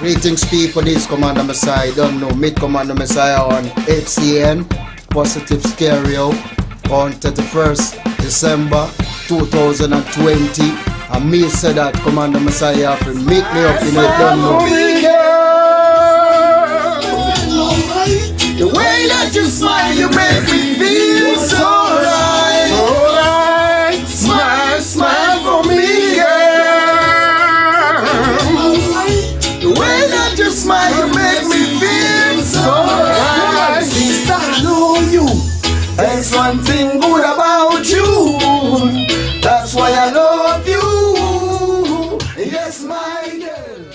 Greetings people, this is Commander Messiah. Don't know, meet Commander Messiah on HCN Positive Stereo on 31st December 2020. And me said that Commander Messiah have to meet me up in it, don't know. The way that you smile, you make me feel so right. Alright, smile, smile for me, girl. The way that you smile, you make me feel so right. Sister, I know you. There's one thing good about you. That's why I love you. Yes, my girl.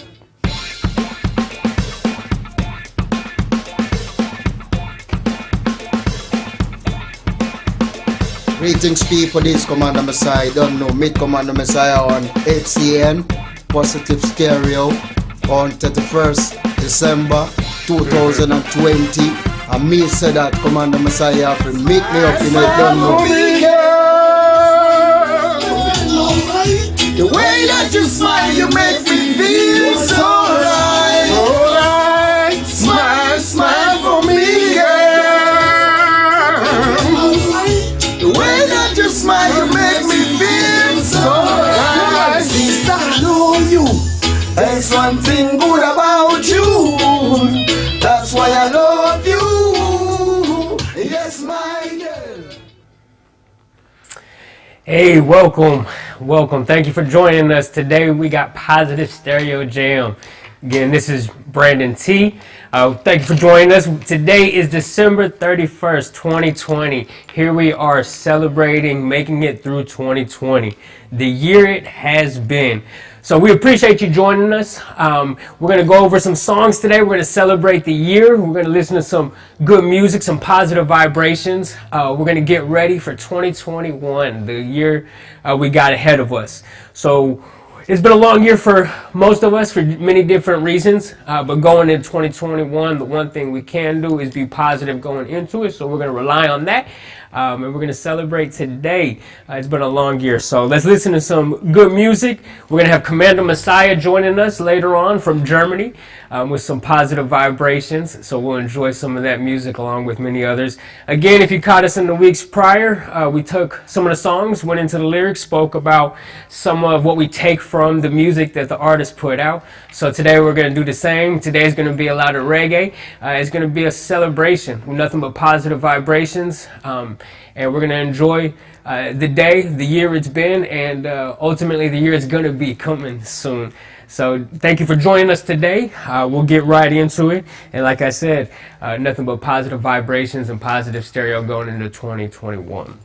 Greetings people, this is Commander Messiah. Don't know, meet Commander Messiah on HCN Positive Stereo on 31st December 2020. And me said that Commander Messiah have to meet me up in it, don't know. The way that you smile, you make me feel so right. Alright, smile, smile for me, girl. The way that you smile, you make me feel so right. Sister, I know you. There's one thing good about you. That's why I love you. Yes, my girl. Hey, welcome. Thank you for joining us. Today we got Positive Stereo Jam. Again, this is Brandon T. Thank you for joining us. Today is December 31st, 2020. Here we are celebrating making it through 2020, the year it has been. So we appreciate you joining us. We're going to go over some songs today. We're going to celebrate the year. We're going to listen to some good music, some positive vibrations. We're going to get ready for 2021, the year we got ahead of us. So it's been a long year for most of us for many different reasons, but going into 2021, the one thing we can do is be positive going into it, so we're going to rely on that, and we're going to celebrate today. It's been a long year, so let's listen to some good music. We're going to have Commander Messiah joining us later on from Germany with some positive vibrations, so we'll enjoy some of that music along with many others. Again, if you caught us in the weeks prior, we took some of the songs, went into the lyrics, spoke about some of what we take from the music that the artist put out. So today we're going to do the same. Today's going to be a lot of reggae. It's going to be a celebration with nothing but positive vibrations, and we're going to enjoy the day, the year it's been, and ultimately the year it's going to be coming soon. So thank you for joining us today. We'll get right into it. And like I said, nothing but positive vibrations and positive stereo going into 2021.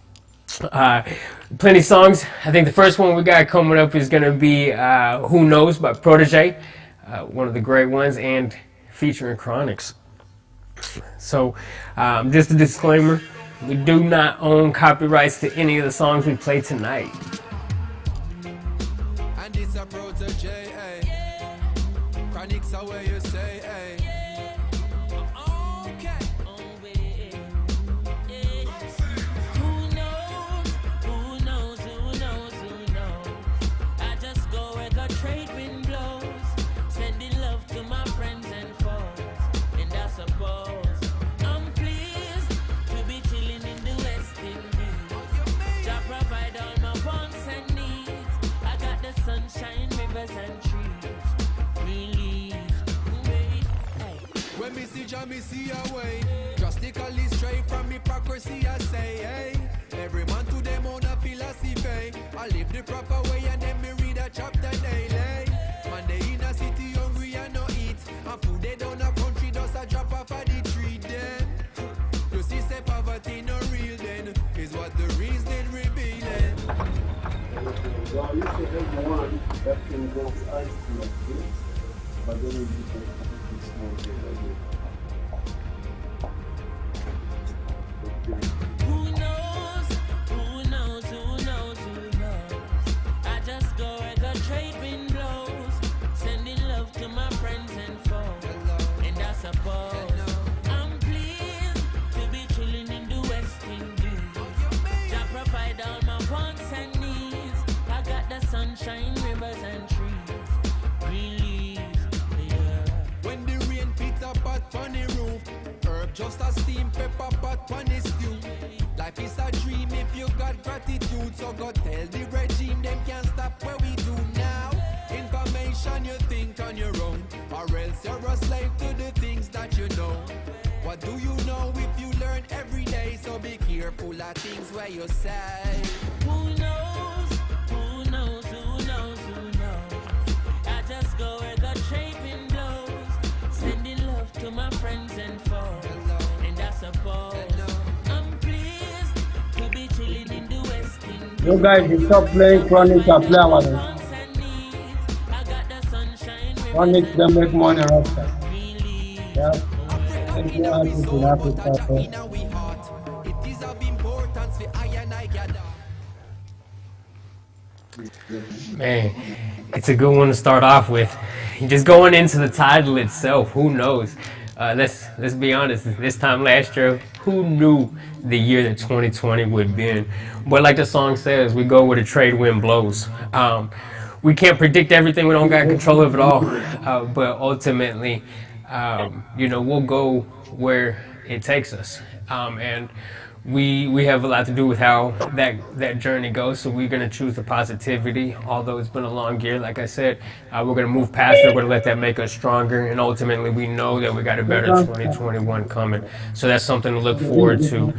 Plenty of songs. I think the first one we got coming up is going to be Who Knows by Protege, one of the great ones, and featuring Chronixx. So just a disclaimer, we do not own copyrights to any of the songs we play tonight. And it's a Protege, Chronixx, where you say, sunshine, rivers and trees, release. When me see Jah, me see a way. Drastically straight from hypocrisy, I say, hey. Every man to them own a philosophy. I live the proper way and then me read a chapter daily. Man, they in a city hungry and no eat. And food they down a country does a drop off of the tree then. You see say poverty no real then. Is what the reason revealing. Well, you say everyone that can go ice to like this, but then you can small thing like this. Who knows? Who knows? Who knows? Who knows? I just go where the trade wind blows, sending love to my friends and foes. And I suppose I'm pleased to be chilling in the West Indies. Jah provide all my wants and needs. I got the sunshine, rivers and trees, green leaves, yeah. Do you know if you learn every day? So be careful of things where you say. Who knows? Who knows? Who knows? Who knows? I just go where the trade wind blows, sending love to my friends and foes, and I suppose I'm pleased to be chilling in the West Indies. You guys, you stop playing Chronic and play our one. Wants and needs. I got the sunshine with Chronic, they make money, Rasta. really. Yeah. Thank you, happy to Africa. It is of importance for I and I gather. Man, it's a good one to start off with. Just going into the title itself, who knows? Let's be honest. This time last year, who knew the year that 2020 would be? But like the song says, we go where the trade wind blows. We can't predict everything. We don't got control of it all. But ultimately, we'll go where it takes us. And we have a lot to do with how that journey goes. So we're going to choose the positivity. Although it's been a long year, like I said, we're going to move past it. We're going to let that make us stronger. And ultimately, we know that we got a better 2021 coming. So that's something to look forward to.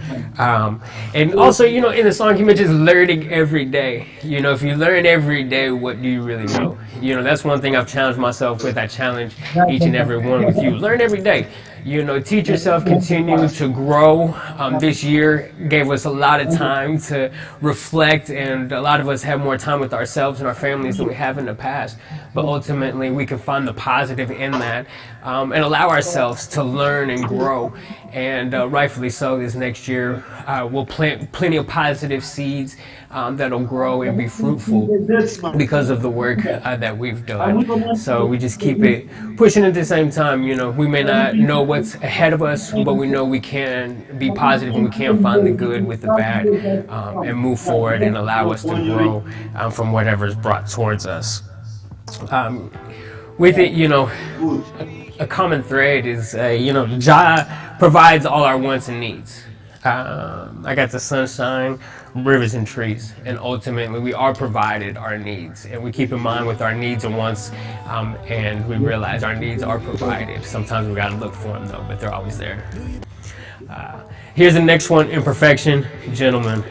And also, in the song, he mentions learning every day. If you learn every day, what do you really know? That's one thing I've challenged myself with. I challenge each and every one with you. Learn every day. Teach yourself, continue to grow. This year gave us a lot of time to reflect, and a lot of us have more time with ourselves and our families than we have in the past. But ultimately, we can find the positive in that and allow ourselves to learn and grow. And rightfully so, this next year, we'll plant plenty of positive seeds that'll grow and be fruitful because of the work that we've done. So we just keep it pushing at the same time. We may not know what's ahead of us, but we know we can be positive and we can find the good with the bad and move forward and allow us to grow from whatever's brought towards us. With it, a common thread is, Jah provides all our wants and needs. I got the sunshine, rivers and trees, and ultimately we are provided our needs, and we keep in mind with our needs and wants, and we realize our needs are provided. Sometimes we gotta look for them though, but they're always there. Here's the next one, Imperfection, Gentlemen.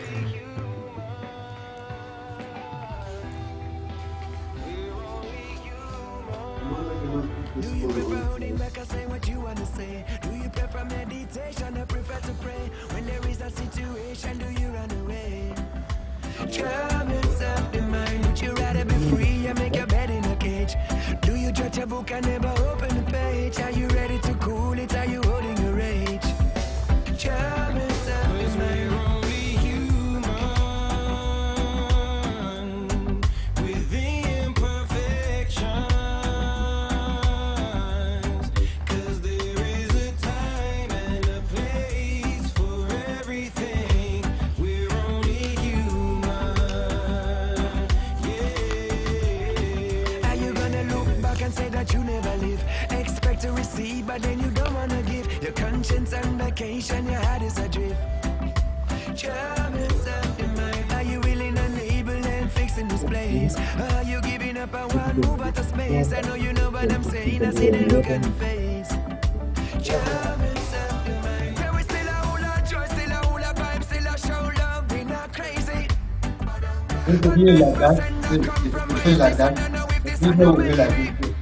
Do you prefer holding back or say what you want to say? Do you prefer meditation or prefer to pray? When there is a situation, do you run away? Trouble self-demand, would you rather be free and make your bed in a cage? Do you judge a book and never open the page? Are you ready to cool it? Are you holding your rage? Trouble self-demand. You never live, expect to receive, but then you don't wanna give. Your conscience on vacation, your heart is adrift. Trouble self-demand. Are you willing and able and fixing this place? Or are you giving up and want move out of space? I know you know what I'm saying, I see the look on your face. Trouble self-demand. Tell we still a whole lot joy, still a whole lot vibe, still a show love, we not crazy. People feel like that. People feel like that. People feel like it.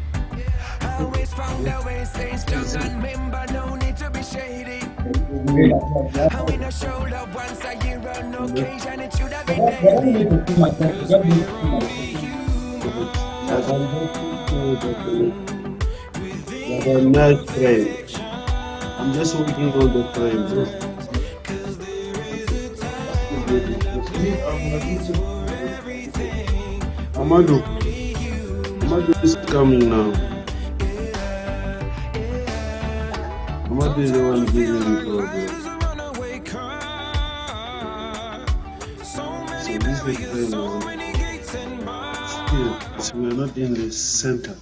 Always found a way, stay strong and remember, no need to be shady. I win a shoulder once a year on occasion, it should have been daily. You're a nice friend. I'm just working on the friends. Amadou is coming now. Amadou is the one giving me problems. So this is the problem. Still, we're not in the center.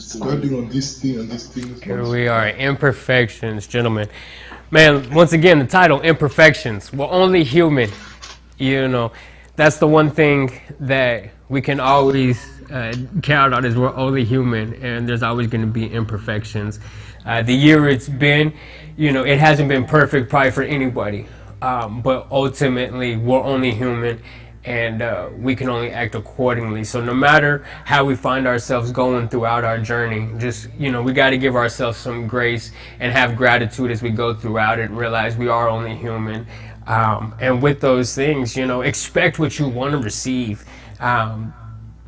Standing on this thing and this thing. Here we are, Imperfections, gentlemen. Man, once again, the title, Imperfections. We're only human. that's the one thing that we can always count on, is we're only human, and there's always going to be imperfections. The year it's been, it hasn't been perfect probably for anybody, but ultimately we're only human, and we can only act accordingly. So no matter how we find ourselves going throughout our journey, just, we got to give ourselves some grace and have gratitude as we go throughout it, and realize we are only human. And with those things, expect what you want to receive.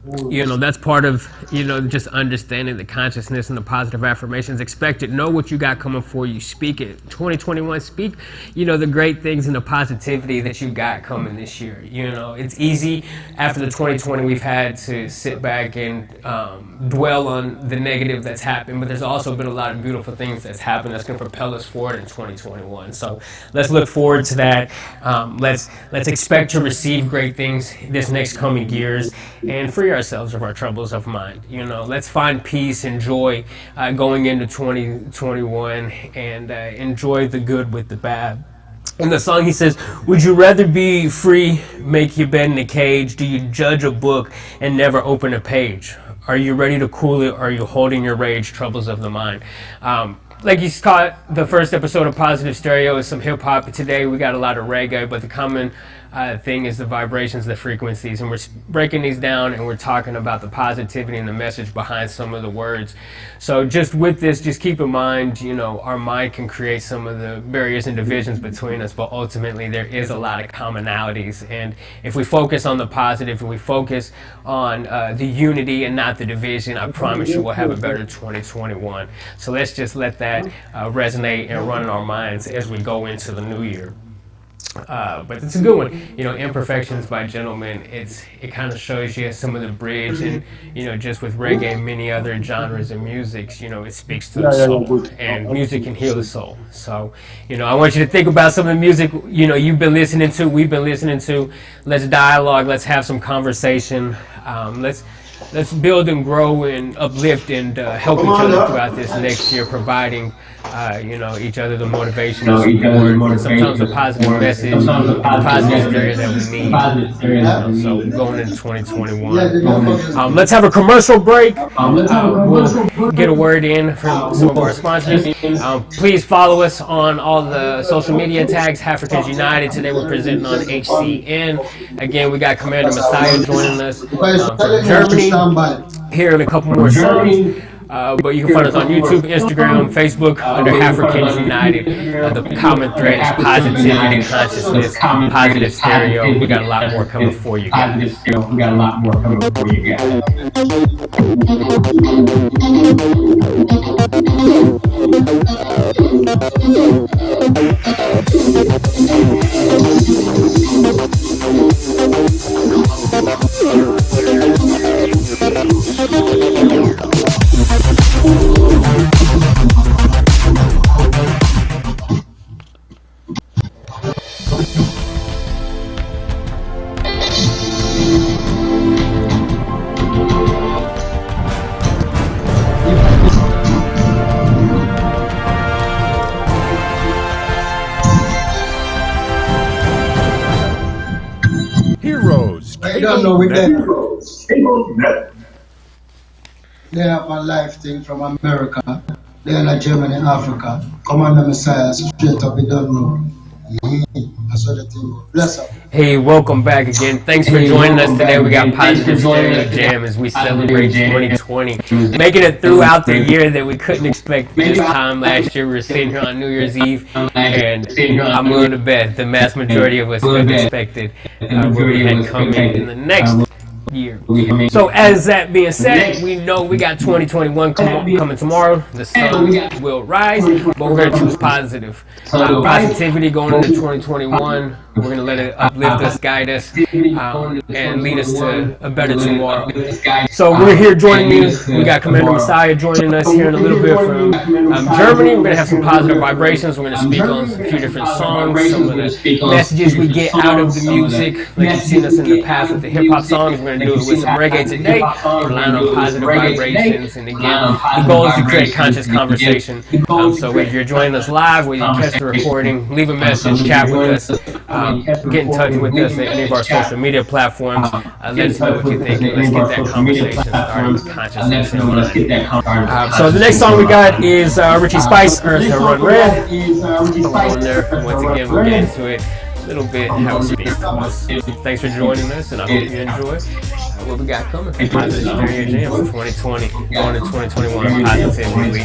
That's part of, just understanding the consciousness and the positive affirmations. Expect it. Know what you got coming for you. Speak it. 2021, speak, the great things and the positivity that you got coming this year. It's easy after the 2020 we've had to sit back and dwell on the negative that's happened, but there's also been a lot of beautiful things that's happened that's going to propel us forward in 2021. So let's look forward to that. Let's expect to receive great things this next coming years, and free ourselves of our troubles of mind. Let's find peace and joy going into 2021, and enjoy the good with the bad. In the song he says, would you rather be free, make your bed in a cage? Do you judge a book and never open a page? Are you ready to cool it, or are you holding your rage, troubles of the mind? Like you caught the first episode of Positive Stereo is some hip hop. Today we got a lot of reggae, but the common thing is the vibrations, the frequencies, and we're breaking these down, and we're talking about the positivity and the message behind some of the words. So just with this, just keep in mind, our mind can create some of the barriers and divisions between us, but ultimately there is a lot of commonalities. And if we focus on the positive, and we focus on the unity and not the division, I promise you we'll have a better 2021. So let's just let that resonate and run in our minds as we go into the new year. But it's a good one. Imperfections by Gentleman. It kind of shows you some of the bridge, and just with reggae and many other genres of music, it speaks to the soul, and music can heal the soul. So I want you to think about some of the music you've been listening to, we've been listening to. Let's dialogue. Let's have some conversation. Let's build and grow and uplift and help each other throughout this next year, providing each other the motivation and support, and sometimes a positive message, the positive stereo that we need. So going into 2021, let's have a commercial break. We'll get a word in from some of our sponsors. Please follow us on all the social media tags, Africans United. Today we're presenting on HCN. Again, we got Commander Messiah joining us from Germany. Here in a couple more songs. But you can find us on YouTube, Instagram, Facebook under Africans United. The common thread is positivity, consciousness, positive stereo. We got a lot more coming for you guys. I don't know with them. They have my life thing from America. They're in Germany, Africa. Commander Messiah, straight up, you don't know. That's what the thing. Bless up. Hey, welcome back again. Thanks for joining us today. We got Positive Stereo Jam as we celebrate 2020. Making it throughout the year that we couldn't expect this time last year. We were sitting here on New Year's Eve, and I'm willing to bet the mass majority of us couldn't expect it where we had come in the next year. So as that being said, we know we got 2021 coming tomorrow. The sun will rise, but we're going to choose positive. Positivity going into 2021. We're going to let it uplift us, guide us, and lead us to a better tomorrow. So we're here joining me. We got Commander Messiah joining us here in a little bit from Germany. We're going to have some positive vibrations. We're going to speak on a few different songs, some of the messages we get out of the music. Like you've seen us in the past with the hip-hop songs. We're going to do it with some reggae today, relying on positive vibrations. And again, the goal is to create conscious conversation. So if you're joining us live, where you catch the recording, leave a message, chat with us. get in touch with us at any of our social media platforms. Let us know what you think. Let's get that conversation started with consciousness in mind. So the next song we got is Richie Spice, Earth to Run Red. On there. Once again, we'll get into it a little bit, how it speaks to us. Thanks for joining us, and I hope you enjoy what we got coming. Positive Stereo Jam for 2020, going to 2021. Positively.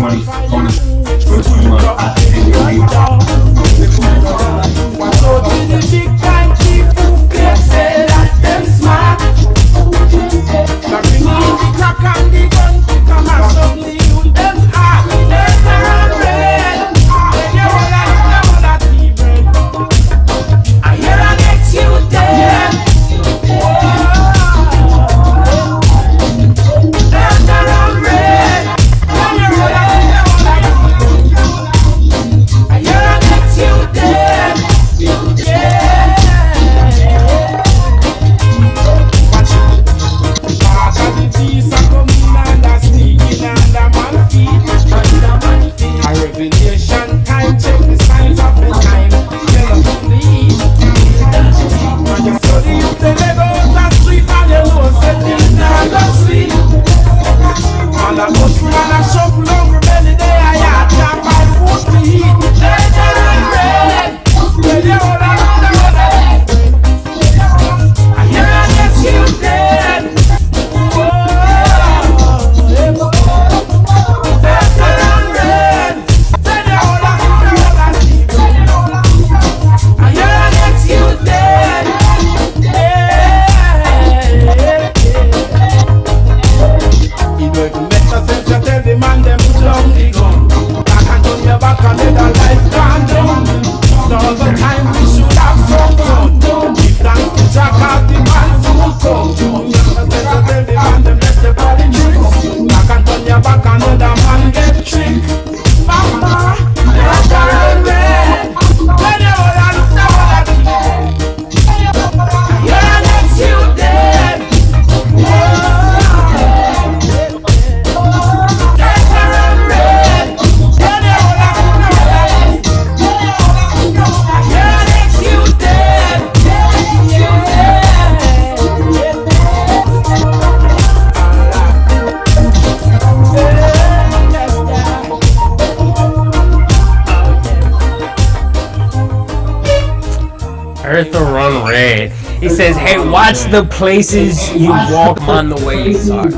Earth to Run Red. He says, hey, watch the places you walk on the way you talk.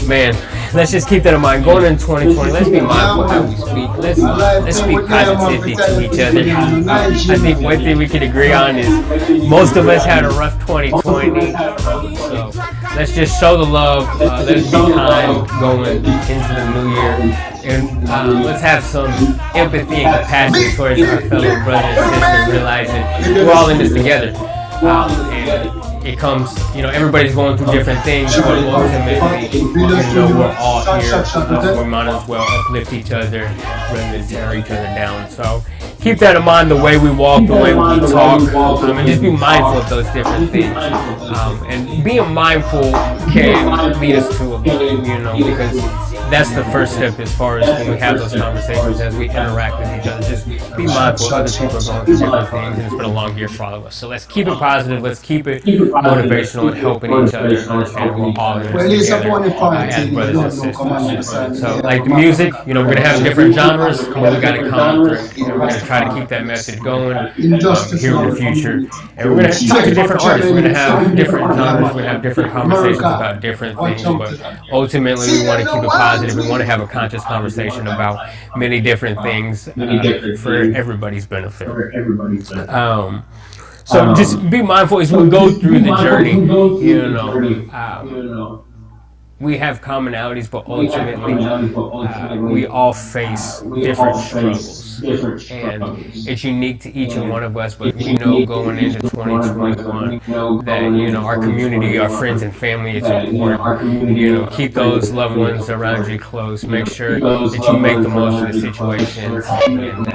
Man, let's just keep that in mind. Going into 2020, let's be mindful of how we speak. Let's speak positivity to each other. I think one thing we can agree on is most of us had a rough 2020. So let's just show the love. Let's be kind going into the new year. And let's have some empathy and compassion towards our fellow brothers and sisters, realizing we're all in this together. And it comes, everybody's going through different things, but ultimately, we're all here. We might as well uplift each other rather than tear each other down. So keep that in mind, the way we walk, the way we talk, and just be mindful of those different things. And being mindful can lead us to a because that's the first step as far as when we have those conversations, as we interact with each other. Just be mindful other people are going through different things, and it's been a long year for all of us. So let's keep it positive, let's keep it motivational and helping each other and understand we're all in this together as brothers and sisters. So like the music, we're going to have different genres, but we got to come through. We're going to try to keep that message going here in the future. And we're going to talk to different artists. We're going to have different genres, we're going to have different conversations about different things, but ultimately we want to keep it positive. We want to have a conscious conversation about many different things for everybody's benefit. So just be mindful as we go through the journey. We have commonalities, but ultimately we all face different struggles. And it's unique to each and one of us, but we know going into 2021 that, our community, our friends and family is important. Keep those loved ones around you close. Make sure that you make the most of the situations, and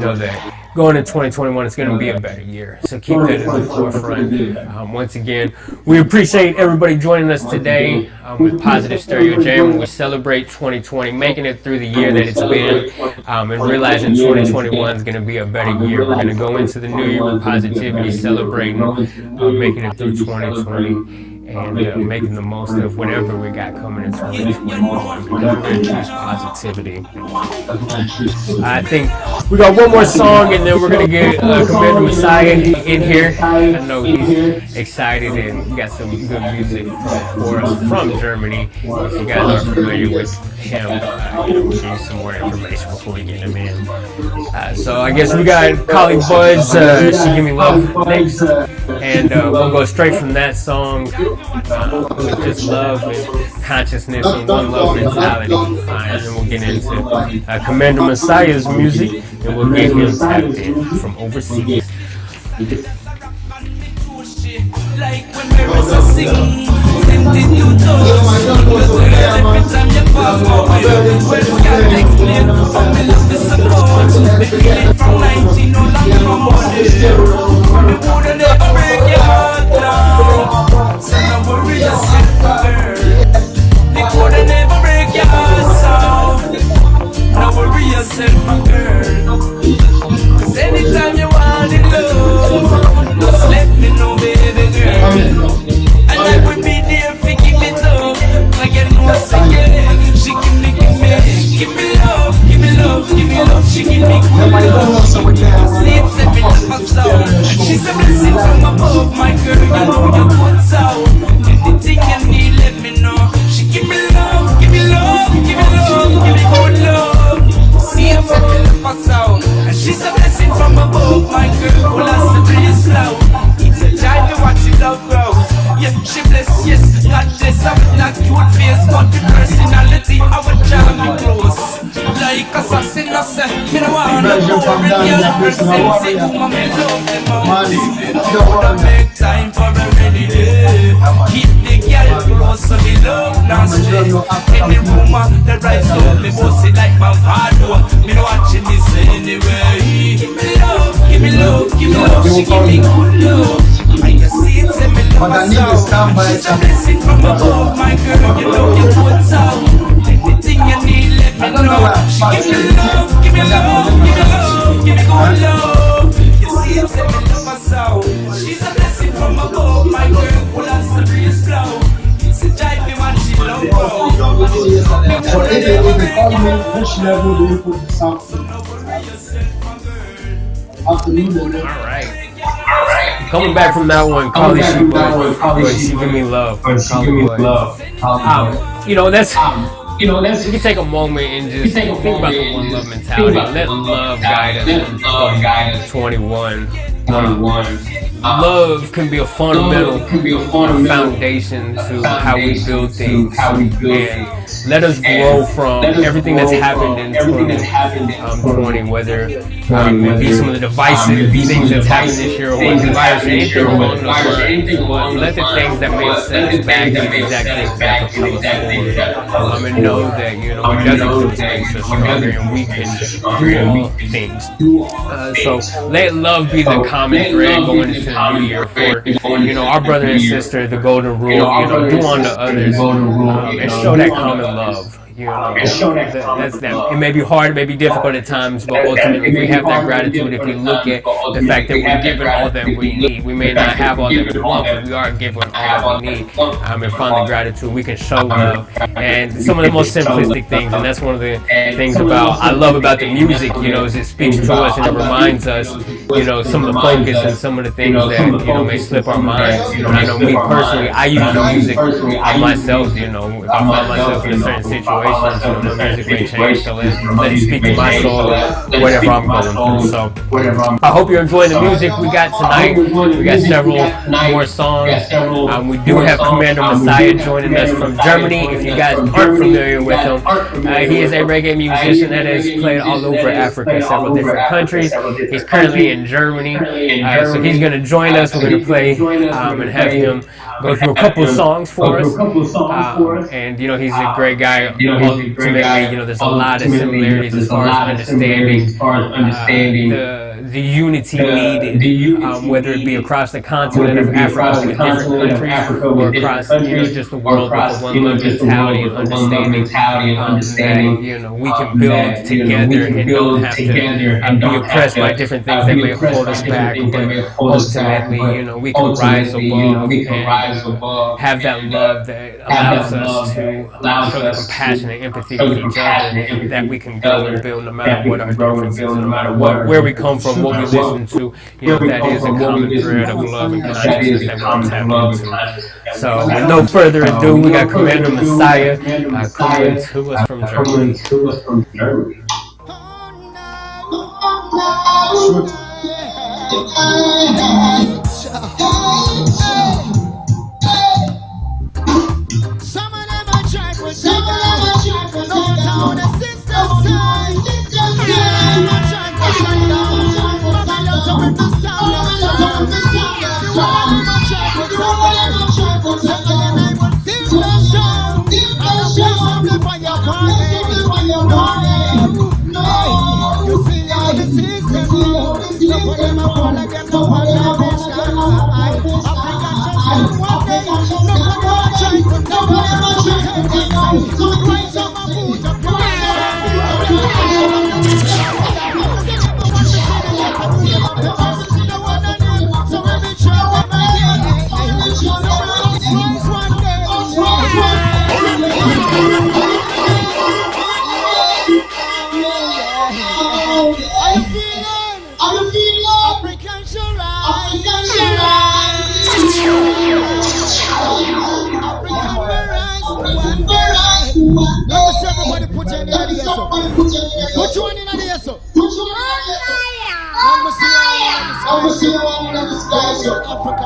know that going into 2021, it's going to be a better year. So keep that in the forefront. Once again, we appreciate everybody joining us today with Positive Stereo Jam. We celebrate 2020, making it through the year that it's been. and realizing 2021 is going to be a better year. We're going to go into the new year with positivity, celebrating making it through 2020. And making the most of whatever we got coming in 2021 because we're going to choose positivity. I think we got one more song and then we're going to get Commander Messiah in here. I know he's excited and we got some good music for us from Germany. If you guys are familiar with him, we'll give you some more information before we get him in. So I guess we got Collie Buddz, She Give Me Love next. And we'll go straight from that song with just love and consciousness and one love mentality. And then we'll get into Commander Messiah's music and we'll get him tapped in from overseas. Like when mirrors are singing, tempted to touch. Every time you pass my way, well, can't explain how me love is support. The feeling from 19, no longer from money. Me woulda never break your heart down. So no worry yourself, girl. Me coulda never break your heart sound. No worry yourself, my girl. 'Cause anytime you want in love, just let me know, baby girl. And I will be there for give it up. Like you know, again. She give me love, give me love, give me love. She give me good love. Sleeps every night of sound. She's a blessing from above, my girl. You know you good sound. Anything you need, let me know. She give me love, give me love, give me love, give me good love. See her from the left sound. And she's a blessing from above, my girl. Who loves the breeze flow. It's a joy to watch it love grow. Yes, she bless, yes, God bless. I'm not cute face, but the personality I would drive me close. Like assassin, I say, me no wanna go with your person. Say, who me love them out. Don't make time for a rainy day. Keep the girl close so the love not stray. Any rumor that rise up, me boss it like my father. Me no watching this anyway. Give me love, give me love, give me love. She give me good love. I can see it, say me love her sound. She's a blessing from above, my girl. You know you good sound. Anything you need, let me know. She give me love, give me love, give me love, give me good love. You see it, say me love her sound. She's a blessing from above, my girl. Who loves the breeze flow. It's a jive me when she love grow. So if they call me which level do you put the song? Afternoon. All right. Coming back from that one, Collie She Give Me Love. You know, that's you can take a moment and just think about the one love mentality. Let love guide us in 21. Love can be a fundamental foundation to how we build things, and let us grow from everything that's happened in 2020, whether it be some of the divisive things that's happened this year, or what the virus, or anything along those lines. Let the things that may set us back, these exact things that propel us forward, and know that it doesn't kill us, makes us stronger, and we can do all things. So let love be the common thread going into the new year for our brother and sister, the golden rule. Do unto others, and show that common love. That's that. It may be hard, it may be difficult at times, but ultimately, if we have that gratitude, if we look at the fact that we're given all that we need, we may not have all that we want, but we are given all that we need. And find the gratitude, we can show love, and some of the most simplistic things. And that's one of the things I love about the music. Is it speaks to us and it reminds us, some of the focus and some of the things that may slip our minds. I know me personally, I use the music on myself. If I find myself in a certain situation. The music may change, so let it speak to my soul, whatever I'm going through. So I hope you're enjoying the music we got tonight. We got several more songs. We do have Commander Messiah joining us from Germany. If you guys aren't familiar with him, he is a reggae musician that has played all over Africa, several different countries. He's currently in Germany, so he's going to join us. We're going to play and have him go through a couple of songs for us. And he's a great guy. Ultimately, there's a lot of similarities as far as understanding the unity needed, whether it be across the continent of Africa with different countries, or across just the world with the one love mentality and understanding that we can build together and don't have to be oppressed by different things that may hold us back, but ultimately we can rise above and have that love that allows us to show the compassion and empathy with each other, that we can grow and build no matter what our differences, no matter where we come from, what we listen to, that is a common thread of love and consciousness that we can tap into. So with no further ado, we got Commander Messiah coming to us from Germany. Some of them are trying to take down, no down the system side. Some are trying to take down, Babylon so we must stand up. The one are trying to take down, some of them I will still not show. I don't care something for your party. No, you see how the system goes. Some of them are all like them, no one can be shy. African just one day, no one trying to take down. Rise up my foot up, so every child of my day, so one day. Are you feeling African should rise? Let me see everybody put your hand in the air, so. Put your hand in the air, so. Let me see all of the sky, so. Africa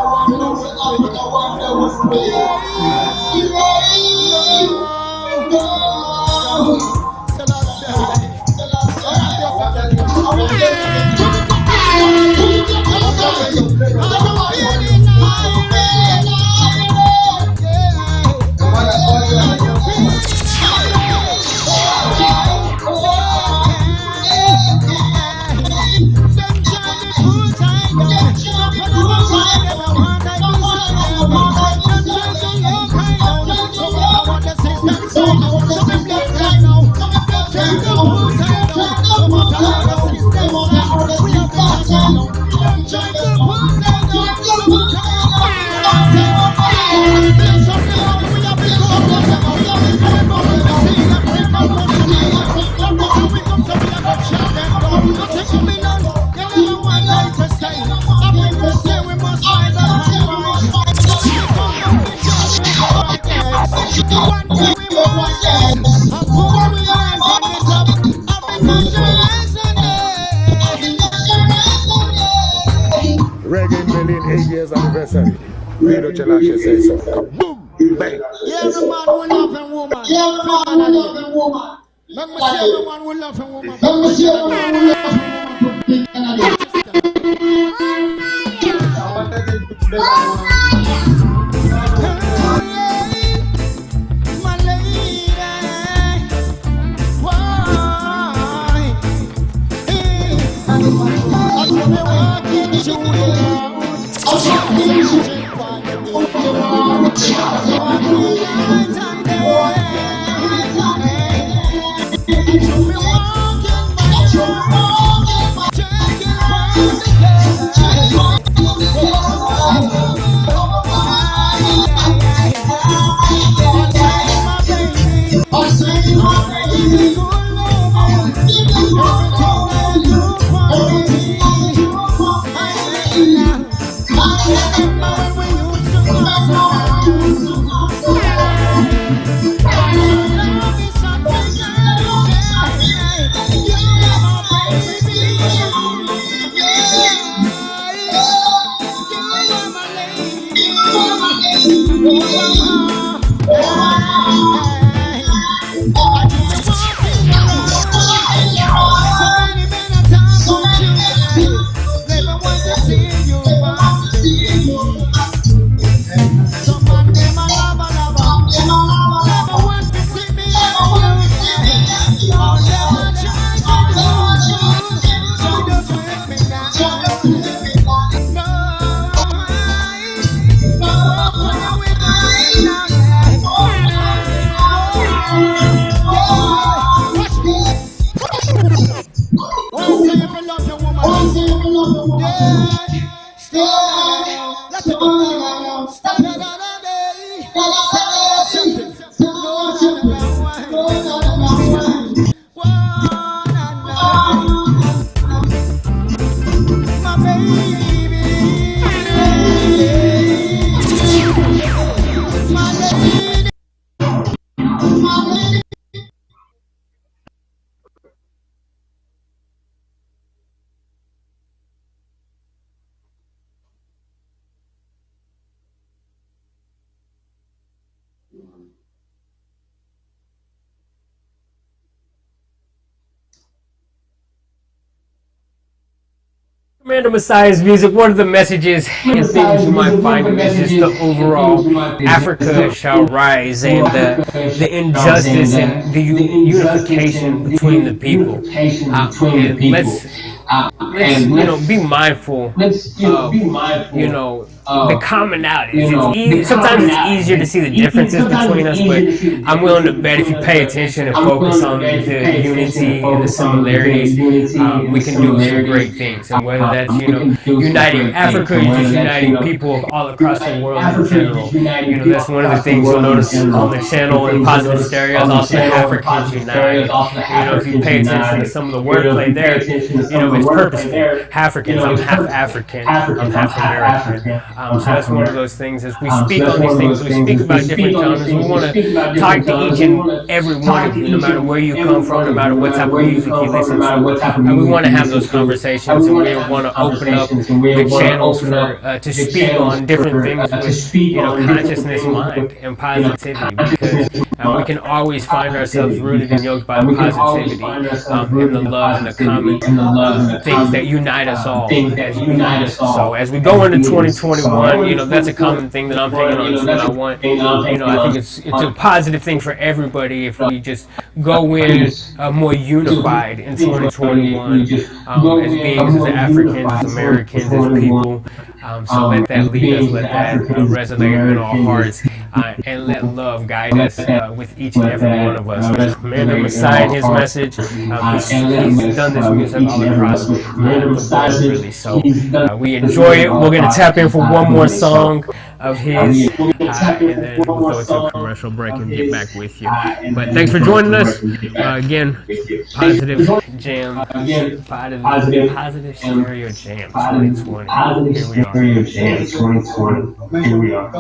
Reggae million 8 years anniversary. Radio Chalache says so. Boom! Bang! Everyone will love and woman. Everyone will love and woman. Let me see everyone will love and woman. Let me see everyone will love and woman. My lady, why? I'm walking through Random Messiah's music, one of the messages and things you might find in this is the overall Africa shall rise and the injustice and the unification between the people. And let's be mindful of the commonalities. Sometimes it's easier to see the differences between us, but I'm willing to bet if you pay attention and focus on the unity and the similarities, we can do some great things. And whether that's uniting Africa, or just uniting people all across the world in general, that's one of the things you'll notice on the channel and Positive Stereo is also Africans United. If you pay attention to some of the wordplay there, it's purposeful. Africans, I'm half African, I'm half American. So that's one of those things. As we speak on these things, we speak about different genres. We want to talk to each and every one of you, no matter where you come from, no matter what type of music you listen to. And we want to have those conversations, and we want to open up the channels for to speak on different things with consciousness, mind, and positivity, because we can always find ourselves rooted and yoked by the positivity and the love and the common things that unite us all. So as we go into 2021, that's a common thing that I'm hanging on to, and I want, I think it's a positive thing for everybody if we just go in more unified in 2021 as beings, as Africans, as Americans, as people. So let that lead us, let that resonate in our hearts, and let love guide us with each and every one of us. Random Messiah and his message, he's done this music all across the world, really. So we enjoy it. We're going to tap in for one more song of his, and then we'll go into a commercial break and get back with you. But thanks for joining us. Again, Positive Jam, Positive Stereo Jam 2020. Here we are. Stereo Jam 2020. Here we are.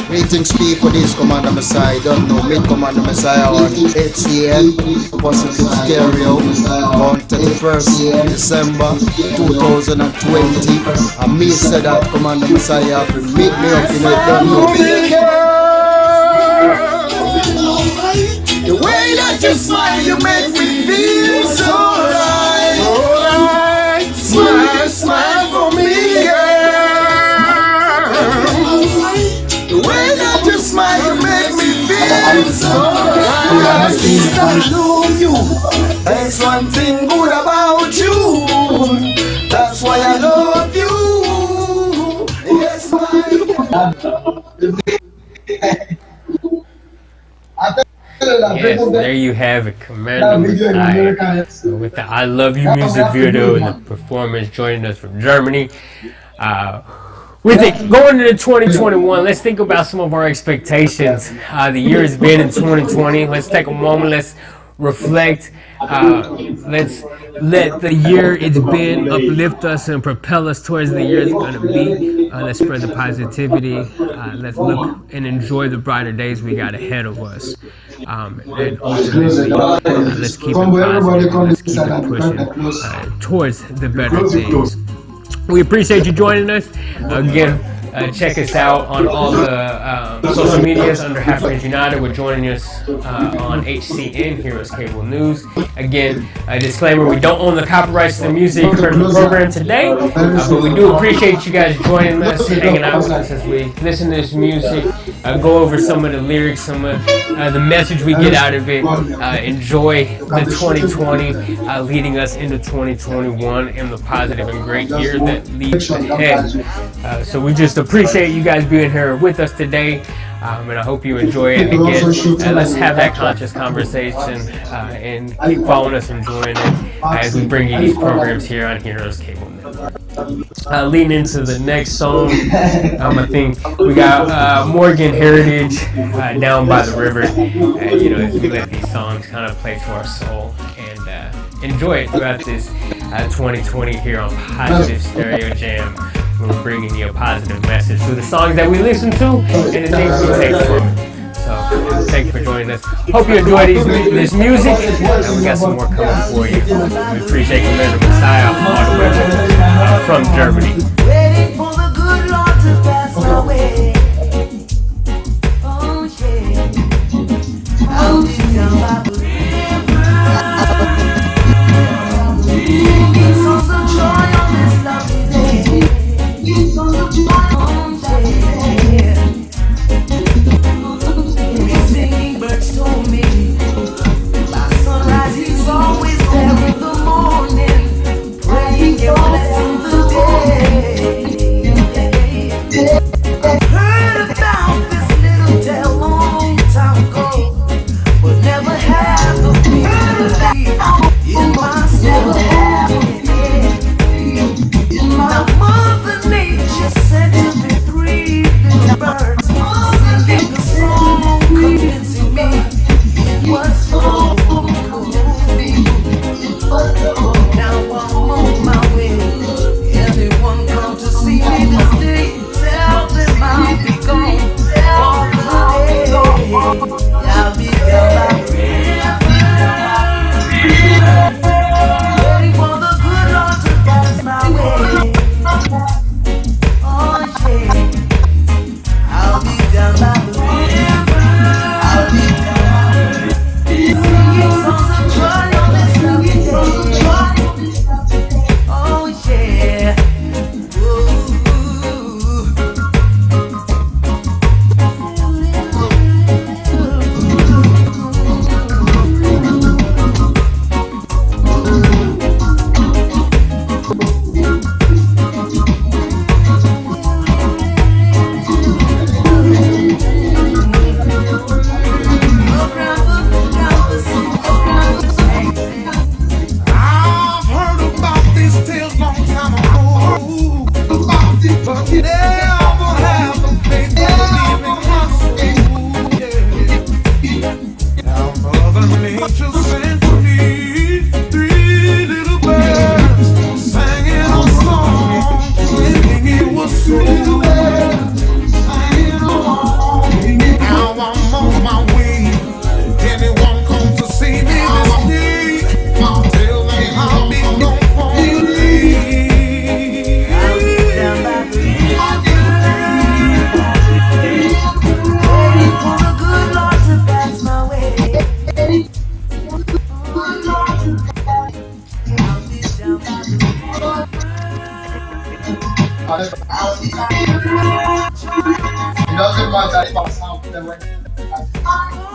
Greetings people, this is Commander Messiah. Don't know, meet Commander Messiah on HCN Positive Stereo on 31st December 2020. And me said that Commander Messiah have to meet me up in it. Don't know. The way that you smile, you make me feel so right. Smile, smile for me, girl. The way that you smile, you make me feel so right. Since I know you, there's one thing good about you. That's why I love you. Yes, Yes, there you have it, Commander Messiah, with the I Love You music video and the performance joining us from Germany. With it going into 2021, let's think about some of our expectations. The year has been in 2020. Let's take a moment, let's reflect. Let's let the year it's been uplift us and propel us towards the year it's going to be. Let's spread the positivity. Let's look and enjoy the brighter days we got ahead of us. And ultimately, let's keep it positive. Let's keep it pushing towards the better things. We appreciate you joining us. Again, check us out on all the social medias under Half Range United. We're joining us on HCN, Heroes Cable News. Again, a disclaimer, we don't own the copyrights to the music heard in the program today, but we do appreciate you guys joining us, hanging out with us as we listen to this music, go over some of the lyrics, some of the message we get out of it, enjoy the 2020 leading us into 2021 and the positive and great year that leads ahead. So we just appreciate you guys being here with us today, and I hope you enjoy it. Again, let's have that conscious conversation and keep following us and joining it as we bring you these programs here on Heroes Cable Network. Leading into the next song, I think we got Morgan Heritage, Down by the River. You know, as we let these songs kind of play to our soul and enjoy it throughout this 2020 here on Positive Stereo Jam. We're bringing you a positive message through the songs that we listen to and the things we take from it. So, thank you for joining us. Hope you enjoy this music, and we got some more coming for you. We appreciate Commander Messiah all the way from Germany. Waiting for the good Lord to pass away. Oh yeah. I'll be down by the river. Singing songs of joy on this lovely day. Songs of joy on day. Singing birds told me by sunrise he's always there in the morning, praying a blessing the day.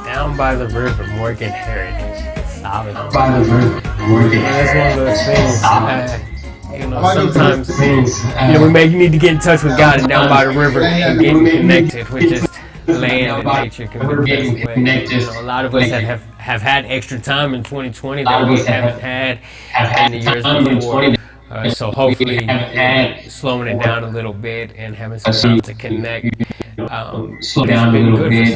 Down by the river, Morgan Heritage. Solid. By the river, Morgan. That's one of those things. You know, sometimes we may need to get in touch with God and down by the river and get connected with just land and nature can be the best way. You know, a lot of us have had extra time in 2020 that we haven't had in the years before. So hopefully slowing it down a little bit and having some time to connect Slow down a little bit.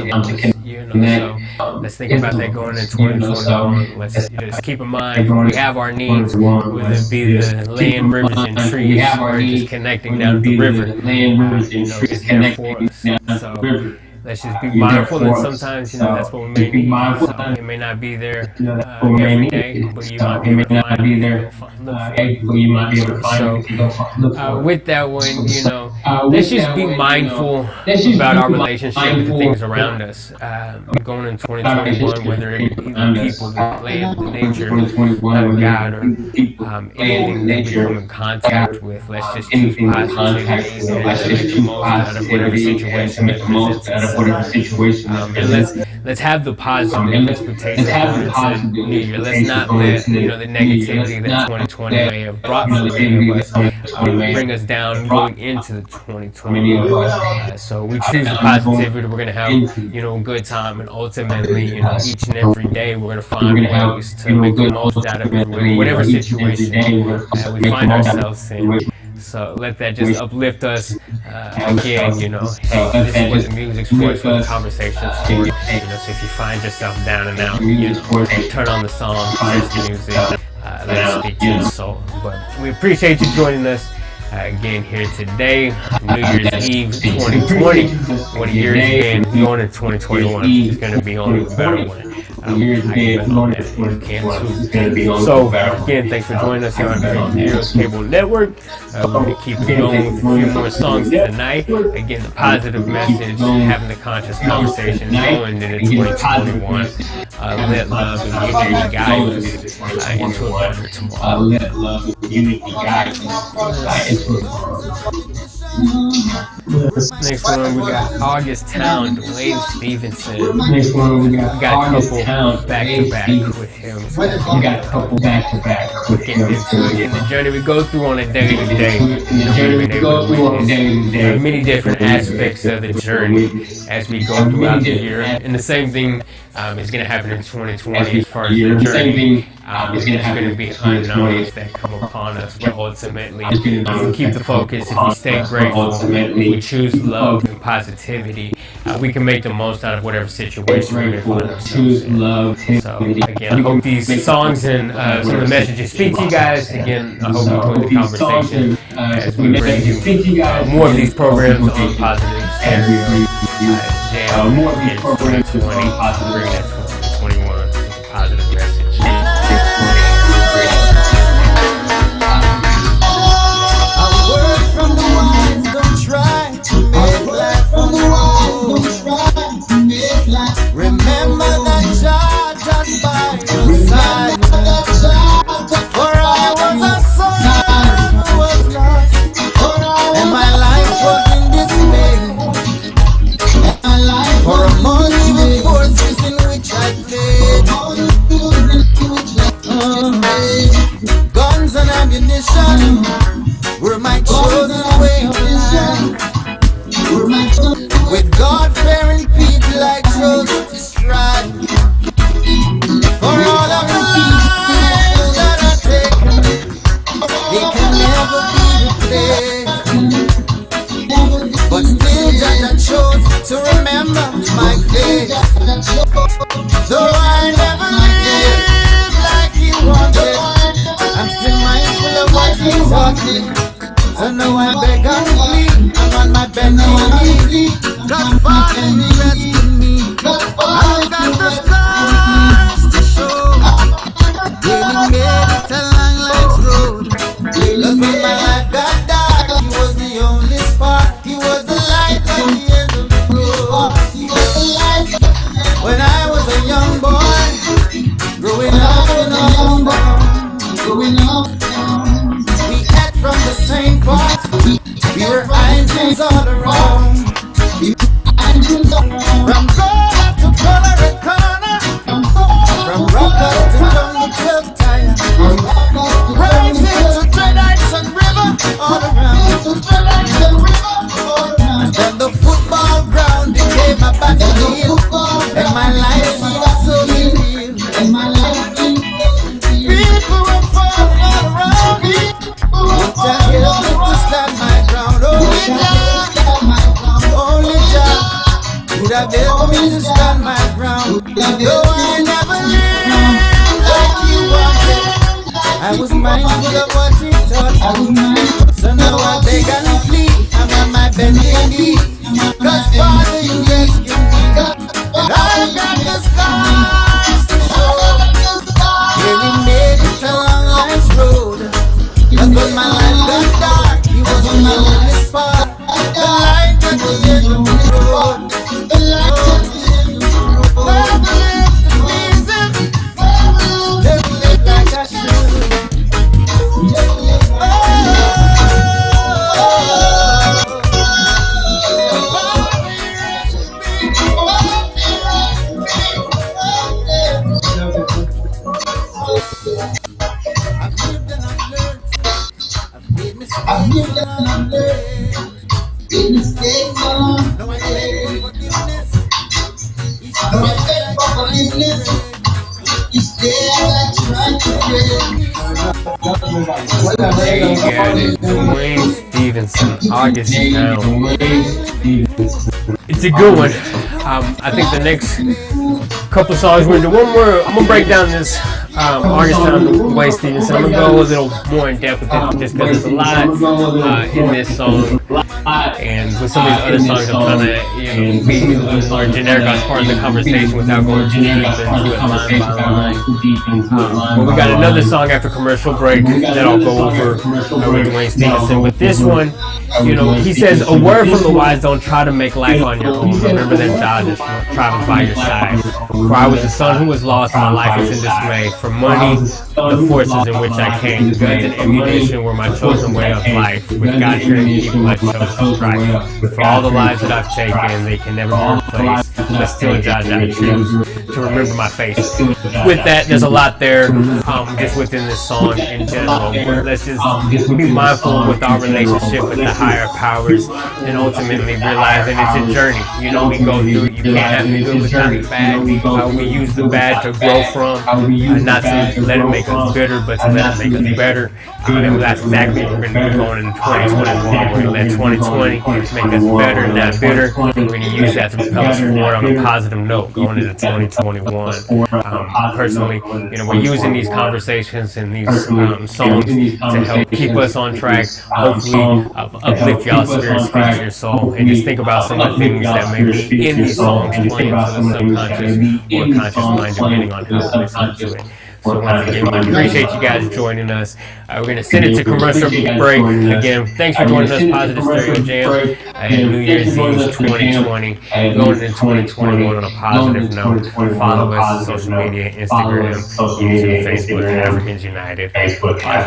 You know, so let's think about that going into 2021. Let's just keep in mind we have our needs, whether it be the land, rivers, and trees, or just connecting down the river. You know, it's there for us. So let's just be mindful that sometimes, you know, that's what we may need. So it may not be there every day, but you might be able to find it. So with that one, you know, let's just be mindful about our relationship with the things around us. Going in 2021, whether it be people, the land, the nature, God, or anything that we come in contact with, let's just choose positivity and let's make the most out of whatever situation that presents itself. And let's have the positive expectations going into the new year. Let's not let, you know, the negativity that 2020 may have brought for many of us bring us down going into the 2021. So we choose the positivity. We're going to have, you know, a good time, and ultimately, you know, each and every day we're going to find ways to make the most out of it, whatever situation we find ourselves in. So let that just uplift us. Again, you know, hey, this is what the music's for, it's what the conversation's for. You know, so if you find yourself down and out, you know, turn on the song, press the music, let it speak to your soul. But we appreciate you joining us again here today, New Year's Eve 2020. What a year it's been. Going into 2021 is going to be only a better one. So again, thanks for joining us here on the Heroes Cable Network. We're going to keep it going with a few more songs tonight. Again, the positive message, having the conscious conversation going into 2021. Let love and unity guide us into a better tomorrow. Let love and unity guide us into a better. Next one, we got August Town, Dwayne Stevenson. Next one, we got a couple back to back with him. We got a couple back to back with him. In the journey we go through on a day to day. There are many different aspects of the journey as we go throughout the year. And the same thing is going to happen in 2020 as far as the journey. There's going to be unknowns that come upon us, but ultimately, if we keep the focus, if we stay grateful, if we choose love and positivity, we can make the most out of whatever situation we may find ourselves in. So, again, I hope these songs and some of the messages speak to you guys. Again, I hope you enjoy the conversation as we bring you more of these programs on Positive Stereo Jam more of these programs on 2020, bring that 2021 positive message. Remember that child just by your side. For I was a son who was lost, and my life was in dismay. For among evil forces in which I played, guns and ammunition were my chosen way of life. With God-fearing people I chose to strive. For all of the lives that are taken, they can never be replaced. But still Jah chose to remember my face. Though I never lived like He wanted, I'm still mindful of what He wanted. So now I beg and plead, I'm on my bending knee. God, Father, rescue me. I've got the scars to show. Really made it a long life's road. Cause when my life got dark, He was the only spark. He was the light at the end of the road. have helped me to stand my ground. Though I never lived like you wanted, I was mindful of what you taught. So now I beg and plead, I'm on my bending knee. Cause Father, you rescued me. And I've got the scars to show. Yeah, we made it along life's road. But when my life got dark, he was on my only spot. The light at the end of the road. The light at the end of the road. Never live to please him. Never live like I should. I've lived and I've learned. Big mistakes along the way. No, I beg for forgiveness. Each day I try to pray. There you got it. Dwayne Stevenson, August Town. It's a good one. I think the next couple songs we're gonna do one more. I'm gonna break down this August Town, Dwayne Stevenson. I'm gonna go a little more in depth with it just because there's a lot in this song. And with some of these other songs, I'm trying to be a little more generic as part of the conversation without going too deep into it line by line. But we got another song after commercial break that I'll go over with Dwayne Stevenson. With this one, he says, "A word from the wise, don't try to make life on your own. Remember that God is traveling by your side. For I was a son who was lost, my life is in dismay. For money, the forces in which I came, guns and ammunition were my chosen way of life. With God fearing people, I chose to strive. For all the lives that I've taken, they can never be replaced. But still, Judge, I choose to remember my face." With that, there's a lot there, just within this song in general. Let's just be mindful with our relationship with the higher powers, and ultimately realizing it's a journey. We go through. You can't have the good without the bad. We use the bad to grow from, not to let it make us bitter, but to let it make us better. And that's exactly what we're going to be going in 2021. We're going to let 2020 make us better, not bitter. We're going to use that to propel us forward on a positive note going into 2021. Personally, we're using these conversations and these songs to help keep us on track, hopefully uplift y'all's spirit, speak your soul, and just think about some of the things that may be in these songs playing to the subconscious or conscious mind, depending on how you listen to it. So once again, we appreciate you guys joining us. We're going to send it to commercial break. Again, thanks for joining us, Positive Stereo Jam, and New Year's Eve 2020. Going into 2021 on a positive note. Follow us on social media, Instagram, YouTube, Facebook, Africans United,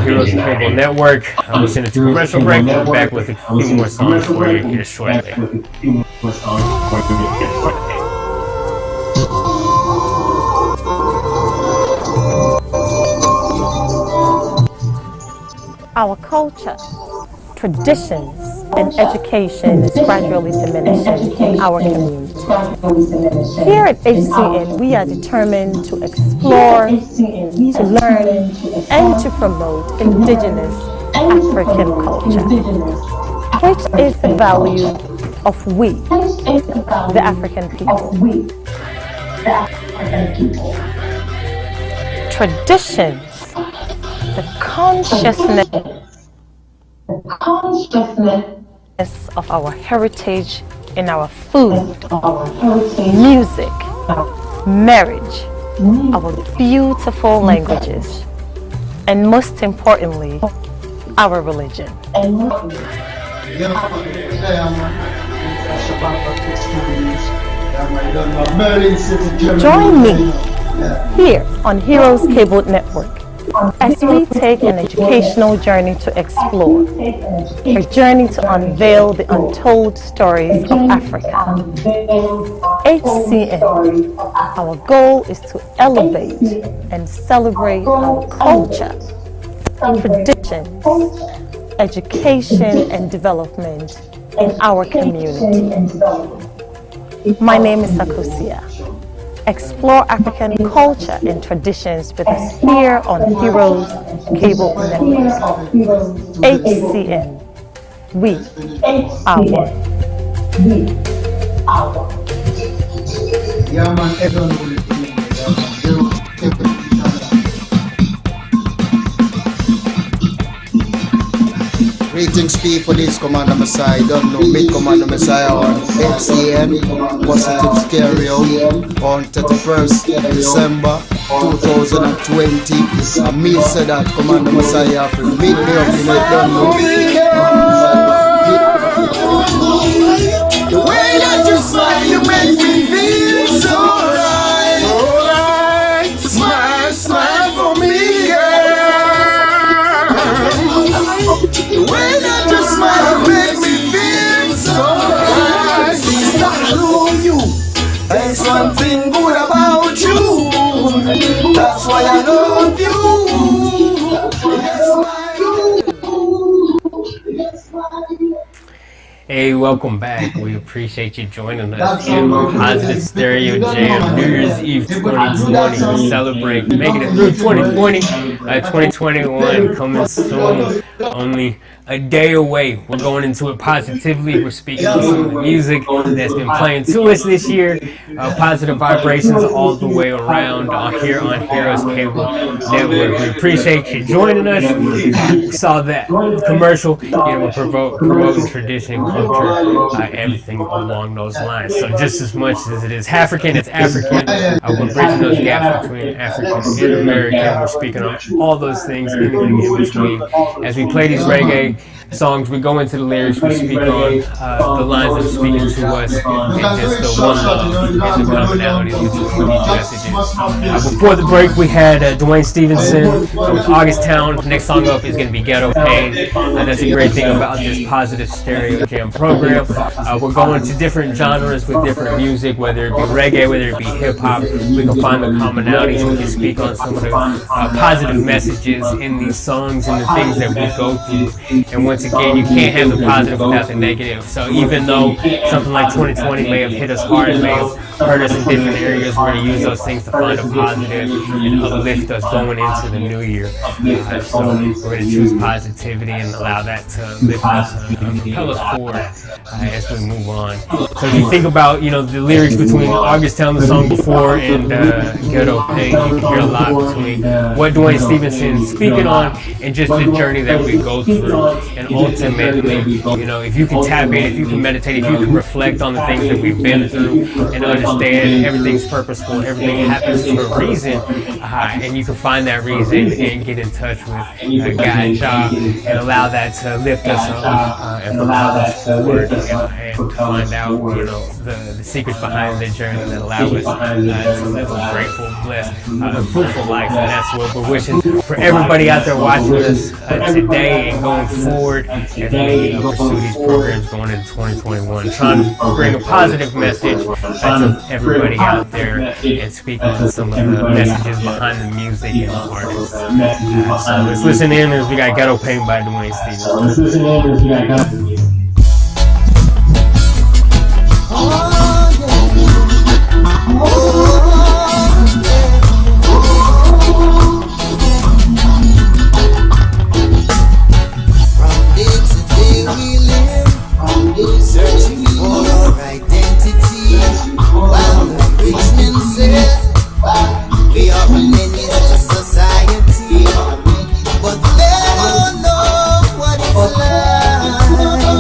Heroes Cable Network. We'll send it to commercial break. We'll be back with a few more songs for you here shortly. Our culture, traditions, and education is gradually diminishing in our community. Here at HCN, we are determined to explore, to learn, and to promote indigenous African culture, which is the value of we, the African people. Traditions, the consciousness of our heritage in our food, music, marriage, our beautiful languages, and most importantly, our religion. Join me here on Heroes Cable Network as we take an educational journey to explore, a journey to unveil the untold stories of Africa. HCN, our goal is to elevate and celebrate our culture, traditions, education, and development in our community. My name is Sakusia. Explore African culture and traditions with us here on Heroes Cable Network. HCN. We are one. Yeah, man, everyone will be doing it. Yeah, man. Greetings, people. This is Commander Messiah. Don't know, meet Commander Messiah on HCN Positive Stereo on 31st December 2020. And me said that Commander Messiah have to meet me up in it. Don't know. The way that you smile, you make me feel so right. Alright, smile, smile for me, girl. The way that you smile, make me feel so right. Sister, I know you. There's something good about you. That's why I love you. Hey, welcome back. We appreciate you joining us here on Positive Stereo Jam New Year's Eve 2020. We celebrate making it through 2020. 2021 coming soon. Only a day away. We're going into it positively. We're speaking on some of the music that's been playing to us this year. Positive vibrations all the way around here on Heroes Cable Network. We appreciate you joining us. We saw that commercial. We're promoting tradition, culture, everything along those lines. So just as much as it is African, it's African. We're bridging those gaps between African and American. We're speaking on all those things, anything in between. As we play these reggae songs, we go into the lyrics, we speak on the lines that are speaking to us, and just the one love and the commonalities between these messages. Before the break, we had Dwayne Stevenson with August Town. Next song up is going to be Ghetto Pain, and that's a great thing about this Positive Stereo Jam program. We're going to different genres with different music, whether it be reggae, whether it be hip-hop. We can find the commonalities, we can speak on some of the positive messages in these songs and the things that we go through. And once again, you can't have the positive without the negative. So even though something like 2020 may have hit us hard, may have hurt us in different areas, we're going to use those things to find a positive and uplift us going into the new year. So we're going to choose positivity and allow that to lift us and propel us forward as we move on. So if you think about, the lyrics between August Town, the song before, and Ghetto Pain, you can hear a lot between what Dwayne Stevenson is speaking on and just the journey that we go through. And ultimately, if you can tap in, if you can meditate, if you can reflect on the things that we've been through and understand everything's purposeful, everything happens for a reason, and you can find that reason and get in touch with God, Jah, and allow that to lift us up and propel us forward and find out, the secrets behind the journey that allow us to live a grateful, blessed, fruitful life. And that's what we're wishing for everybody out there watching us today and going forward as we pursue these programs going into 2021, trying to bring a positive message to everybody out there and speak on some of the messages behind the music and the artists. So let's listen in as we got Ghetto Pain by Dwayne Stevenson. Searching for our identity, while the rich men say we are a menace to society, but they don't know what it's like.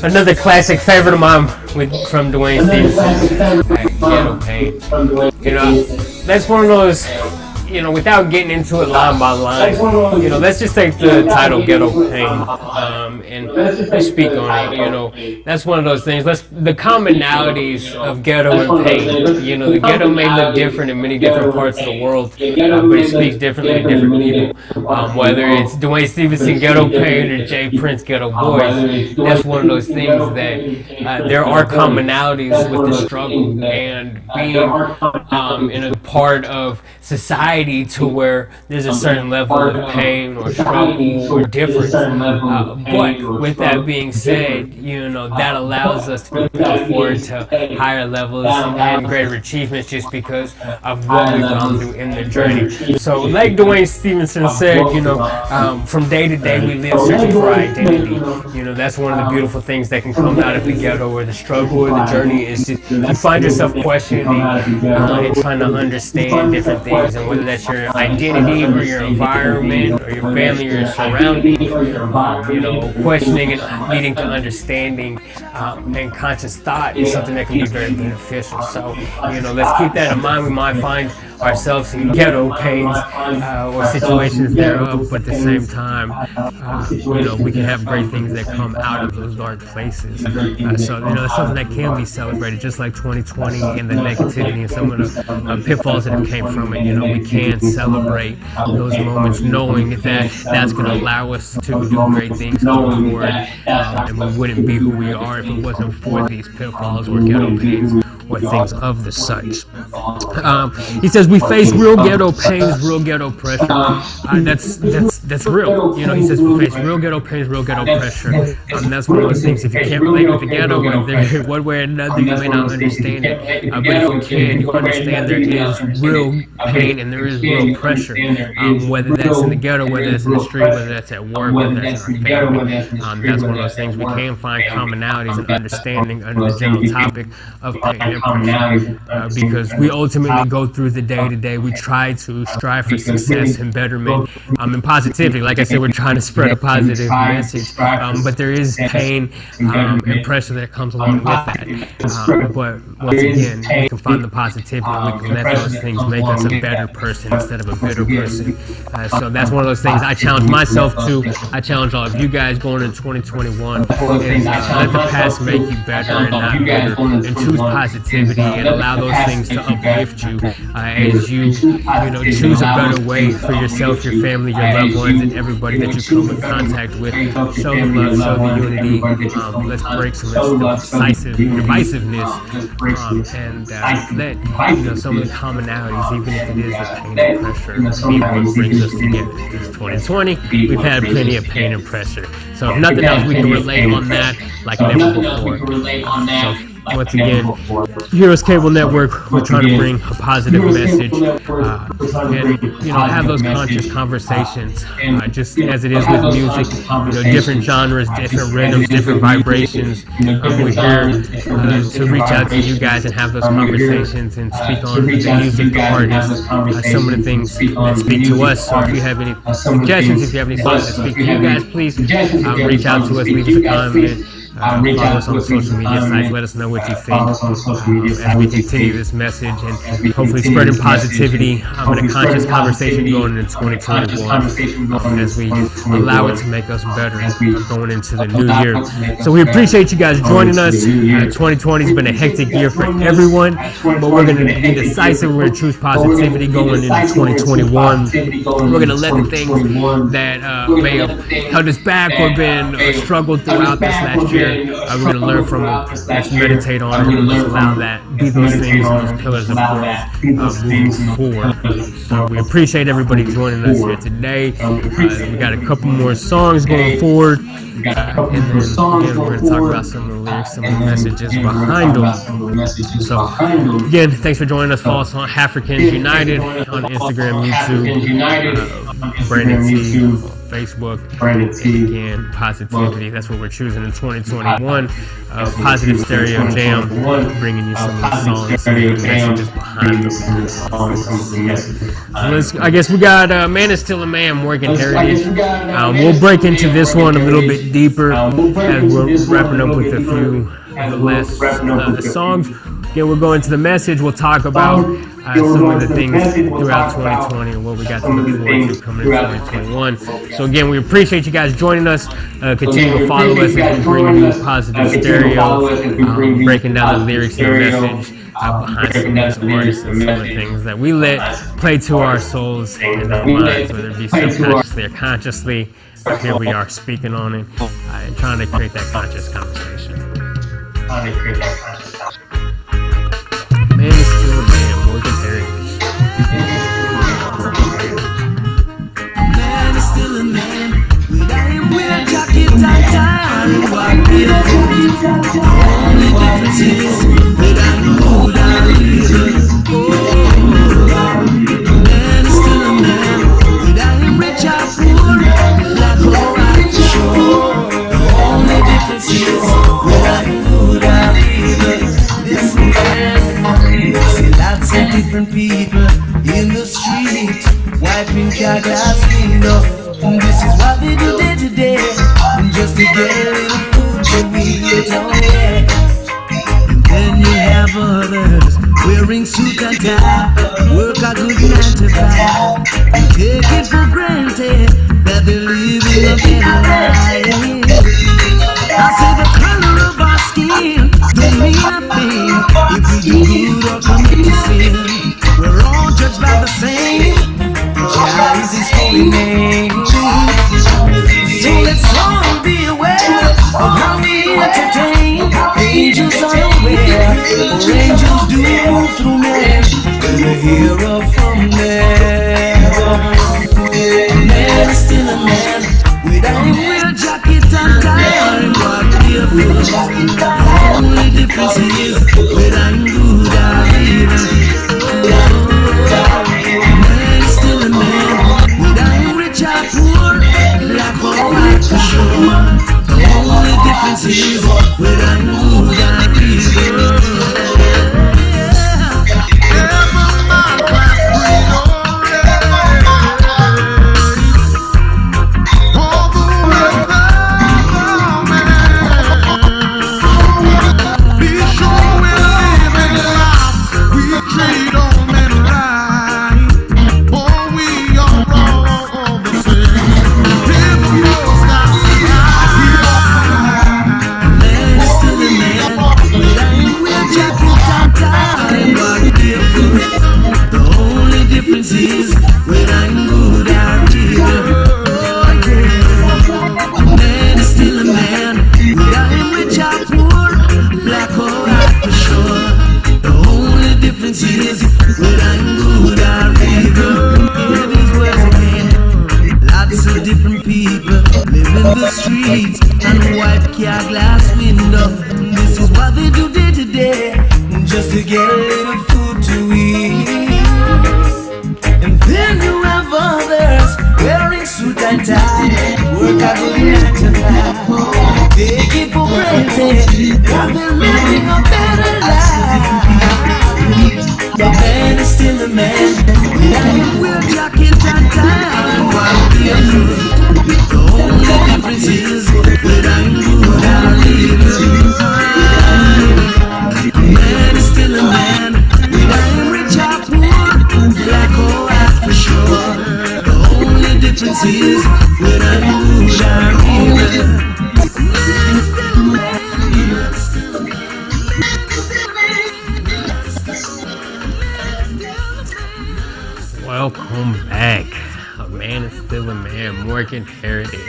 Another classic favorite of mine from Dwayne Stevenson, Ghetto Pain. You know, that's one of those, you know, without getting into it line by line, you know, let's just take the title Ghetto Pain and speak on it. You know, that's one of those things. The commonalities of ghetto and pain. You know, the ghetto may look different in many different parts of the world, but it speaks differently to different people. Whether it's Dwayne Stevenson Ghetto Pain or Jay Prince Ghetto Boys, that's one of those things that there are commonalities with the struggle and being in a part of society to where there's a certain level of pain or struggle or difference. But with that being said, you know, that allows us to go forward to higher levels and greater achievements just because of what we've gone through in the journey. So like Dwayne Stevenson said, you know, from day to day we live searching for identity. You know, that's one of the beautiful things that can come out of the ghetto or the struggle or the journey is just you find yourself questioning and trying to understand different things, and whether that's your identity or your environment or your family or your surroundings, you know, questioning and leading to understanding and conscious thought is something that can be very beneficial. So, you know, let's keep that in mind. We might find ourselves in ghetto pains or situations thereof, but at the same time, you know, we can have great things that come out of those dark places. So, you know, that's something that can be celebrated, just like 2020 and the negativity and some of the pitfalls that have came from it. You know, we can celebrate those moments knowing that that's going to allow us to do great things going forward, and we wouldn't be who we are if it wasn't for these pitfalls or ghetto pains or things of the such. He says we face real ghetto pains, real ghetto pressure. That's real. You know, he says we face real ghetto pains, real ghetto pressure. That's one of those things. If you can't relate with the ghetto, one way or another, you may not understand it. But if you can, you understand there is real pain and there is real pressure. Whether that's in the ghetto, whether that's in the street, whether that's at work, whether that's in our family. That's one of those things. We can find commonalities and understanding under the general topic of pain and pressure, because we ultimately go through the day-to-day. We try to strive for success and betterment and positivity. Like I said, we're trying to spread a positive message, but there is pain and pressure that comes along with that. But once again, we can find the positivity and we can let those things make us a better person instead of a bitter person. So that's one of those things I challenge myself to. I challenge all of you guys going into 2021 is let the past make you better and not bitter, and choose positivity and allow those things to uplift you as you know, choose a better way for yourself, your family, your loved ones, and everybody that you come in contact with. Show the love, show the unity. Let's break some of the divisiveness, and let, you know, some of the commonalities, even if it is the pain and pressure, be what brings us together. It's 2020. We've had plenty of pain and pressure. So if nothing else, we can relate on that like never before. So once again, Heroes Cable Network, we're trying to bring a positive message and, you know, have those conscious conversations, just as it is with music, you know, different genres, different rhythms, different vibrations. We're here to reach out to you guys and have those conversations and speak on the music, the artists, some of the things that speak to us. So if you have any suggestions, if you have any songs that speak to you guys, please reach out to us, leave us a comment. Follow us on the social media sites. Let us know what you think as we continue this message and hopefully spreading positivity and a conscious conversation going into 2021 as we allow it to make us better going into the new year. So we appreciate you guys joining us. 2020 has been a hectic year for everyone, but we're going to be decisive. We're going to choose positivity going into 2021. We're going to let the things that may have held us back or been struggled throughout this last year, we're going to learn from them. Let's meditate on it and let's allow that be those things and those pillars of growth moving forward. So we appreciate everybody joining us here today. We got a couple more songs going forward. And then again, we're going to talk about some of the lyrics, some of the messages behind them. So again, thanks for joining us. Follow us on Africans United on Instagram, YouTube, Brandon T. Facebook. Brandon T. Again, positivity. That's what we're choosing in 2021. Positive Stereo Jam, bringing you some of the songs, some of the messages behind them. I guess we got Man is Still a Man, Morgan Heritage. We'll break into this one a little bit deeper as we're wrapping up with a few of the last songs. Again, we'll go into the message. We'll talk about some of the things throughout 2020 and what we got to look forward to coming in 2021. So again, we appreciate you guys joining us. Continue to follow us as we bring you Positive Stereo, breaking down the lyrics and the message behind some of these artists and some of the things that we let play to our souls and our minds, whether it be subconsciously or consciously. Here we are speaking on it and trying to create that conscious conversation. Man is Still a Man, Morgan Heritage. Man is still a man, without him with a jacket and tie and white beard. The only difference is without him good and evil. Man is still a man, without him rich or poor, black or white for sure. The only difference is without him good and evil. Listen, man. See lots of different people in the street, wiping car glass window. This is what they do day to day, just to get a little food to eat. Oh yeah. And then you have others wearing suit and tie, work a good 9 to 5, and take it for granted that they're living a better life. I say the color of our skin don't mean a thing if we do good or commit to sin. We're all judged by the same. Jah is His holy name. So let's all be aware of how we entertain. Angels are aware, for angels do move through men. We'll hear from them. Man is still a man, without him wear a jacket and tie and walk barefoot. The only difference is whether I'm good or evil. Man is still a man, whether I'm rich or poor, black or white for sure. The only difference is whether I'm good or evil. Welcome back. A Man is Still a Man, Morgan Heritage.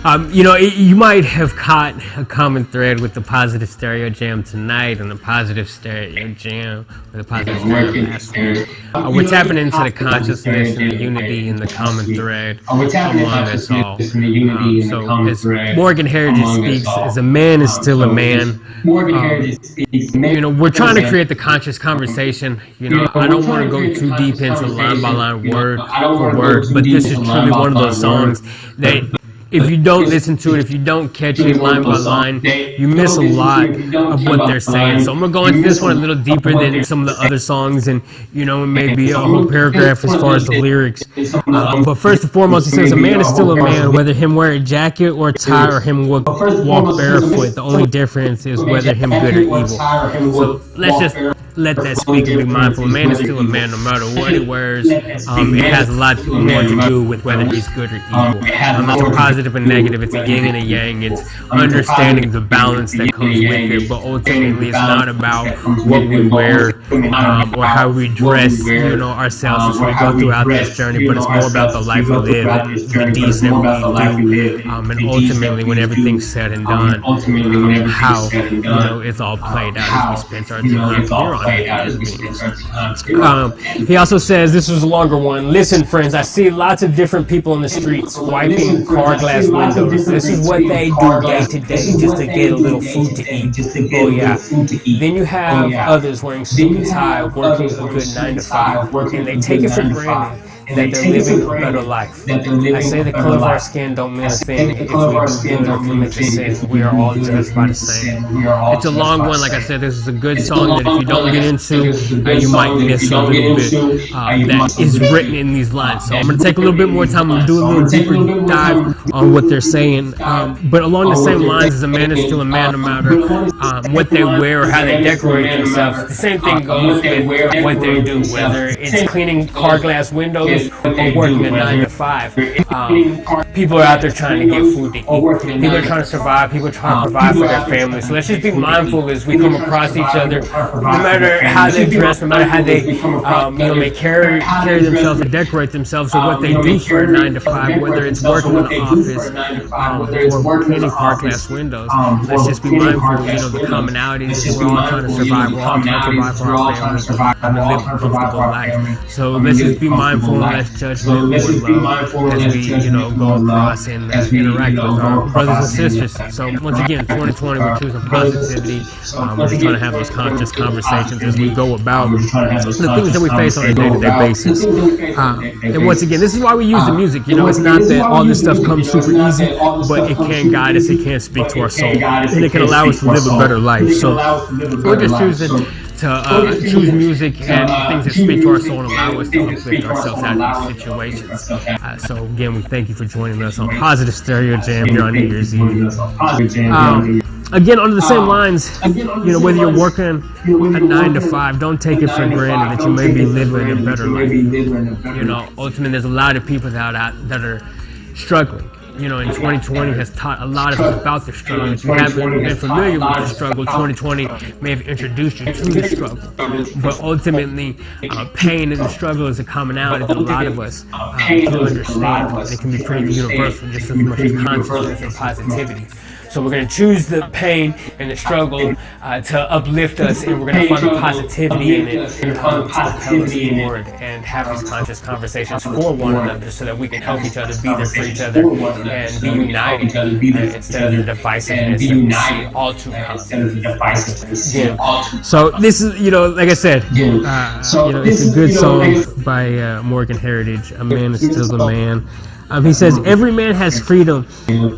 You might have caught a common thread with the Positive Stereo Jam tonight and the Positive Stereo Jam or the Positive Stereo last week. We're tapping into the consciousness and the unity and the common thread among us all. So as Morgan Heritage speaks, as a man is still a man. We're trying to create the conscious conversation. I don't want to go too deep into line by line, word for word, but this is truly one of those songs that if you don't listen to it, if you don't catch it line by line, you miss a lot of what they're saying. So I'm going to go into this one a little deeper than some of the other songs, and maybe a whole paragraph as far as the lyrics. But first and foremost, it says, a man is still a man, whether him wear a jacket or a tie or him walk barefoot. The only difference is whether him good or evil. So let's just let that speak and be mindful. A man is still a man no matter what he wears. It has a lot more to do with whether he's good or evil. Not a positive and negative, it's a yin and a yang. It's understanding the balance that comes with it, but ultimately it's not about what we wear or how we dress ourselves as we go throughout this journey, but it's more about the life we live, the deeds that we do, and ultimately when everything's said and done, how it's all played out as we spent our time here on he also says, this was a longer one, listen friends, I see lots of different people in the streets wiping car glass windows. This is what they do day to day just to get a little food to eat. Oh yeah. Then you have others wearing suit and tie, working a good 9 to 5, and they take it for granted that they're living a better life. I say the color of our skin don't mean a thing if we do good or commit to sin. We are all judged by the same. It's a long one, like I said. This is a good song that if you don't get into, you might miss a little bit that is written in these lines. So I'm going to take a little bit more time and do a little deeper dive on what they're saying. But along the same lines as a man is still a man no matter what they wear or how they decorate themselves. The same thing goes with what they do, whether it's cleaning car glass windows or working a 9 to 5. People are out there trying to get food to eat. People are trying to survive. People are trying to provide for their families. So let's just be mindful as we come across each other, no matter how they dress, no matter how they carry themselves and decorate themselves, or what they do for a 9 to 5, whether it's working in the office or cleaning car glass windows. Let's just be mindful, the commonalities. We're all trying to survive. We're all trying to provide for our families and live a comfortable life. So let's just be mindful. Let's judge with love as we, go across and interact with our brothers and sisters. So once again, 2020, we're choosing positivity. We're just trying to have those conscious conversations as we go about the things that we face on a day-to-day basis. And once again, this is why we use the music. It's not that all this stuff comes super easy, but it can guide us. It can speak to our soul, and it can allow us to live a better life. So we're just choosing to choose music and things that speak to our soul and allow us to uplift ourselves out of these situations. So again, we thank you for joining us on Positive Stereo Jam here on New Year's Eve. Again, under the same lines, whether you're working a 9 to 5, don't take it for granted that you may be living a better life. Ultimately, there's a lot of people that are struggling. And 2020 has taught a lot of us about the struggle. If you haven't been familiar with the struggle, 2020 may have introduced you to the struggle. But ultimately, pain and the struggle is a commonality that a lot of us can understand. And it can be pretty universal, just as much as consciousness and positivity. So we're going to choose the pain and the struggle to uplift us, and we're going to find the positivity in it to propel us forward and have these conscious conversations for one another so that we can help each other, be there for each other, and be united instead of the divisiveness that we see all too common. So this is, like I said, it's a good song by Morgan Heritage, A Man is Still a Man. He says, every man has freedom.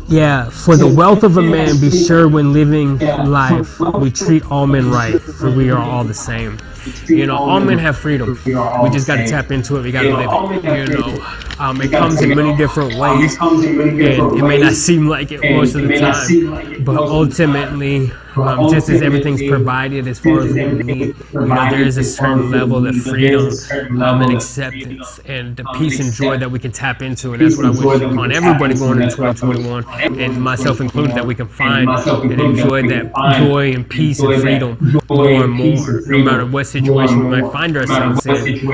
Yeah, for the wealth of a man, be sure when living life, we treat all men right, for we are all the same. All men have freedom. We just got to tap into it. We got to live it. It comes in many different ways, and it may not seem like it most of the time, but ultimately, just as everything's provided as far as what we need, there is a certain level of freedom and acceptance and the peace and joy that we can tap into, and that's what I wish upon everybody going into 2021, and myself included, that we can find and enjoy that joy and peace and freedom more and more, no matter what situation we might find ourselves in.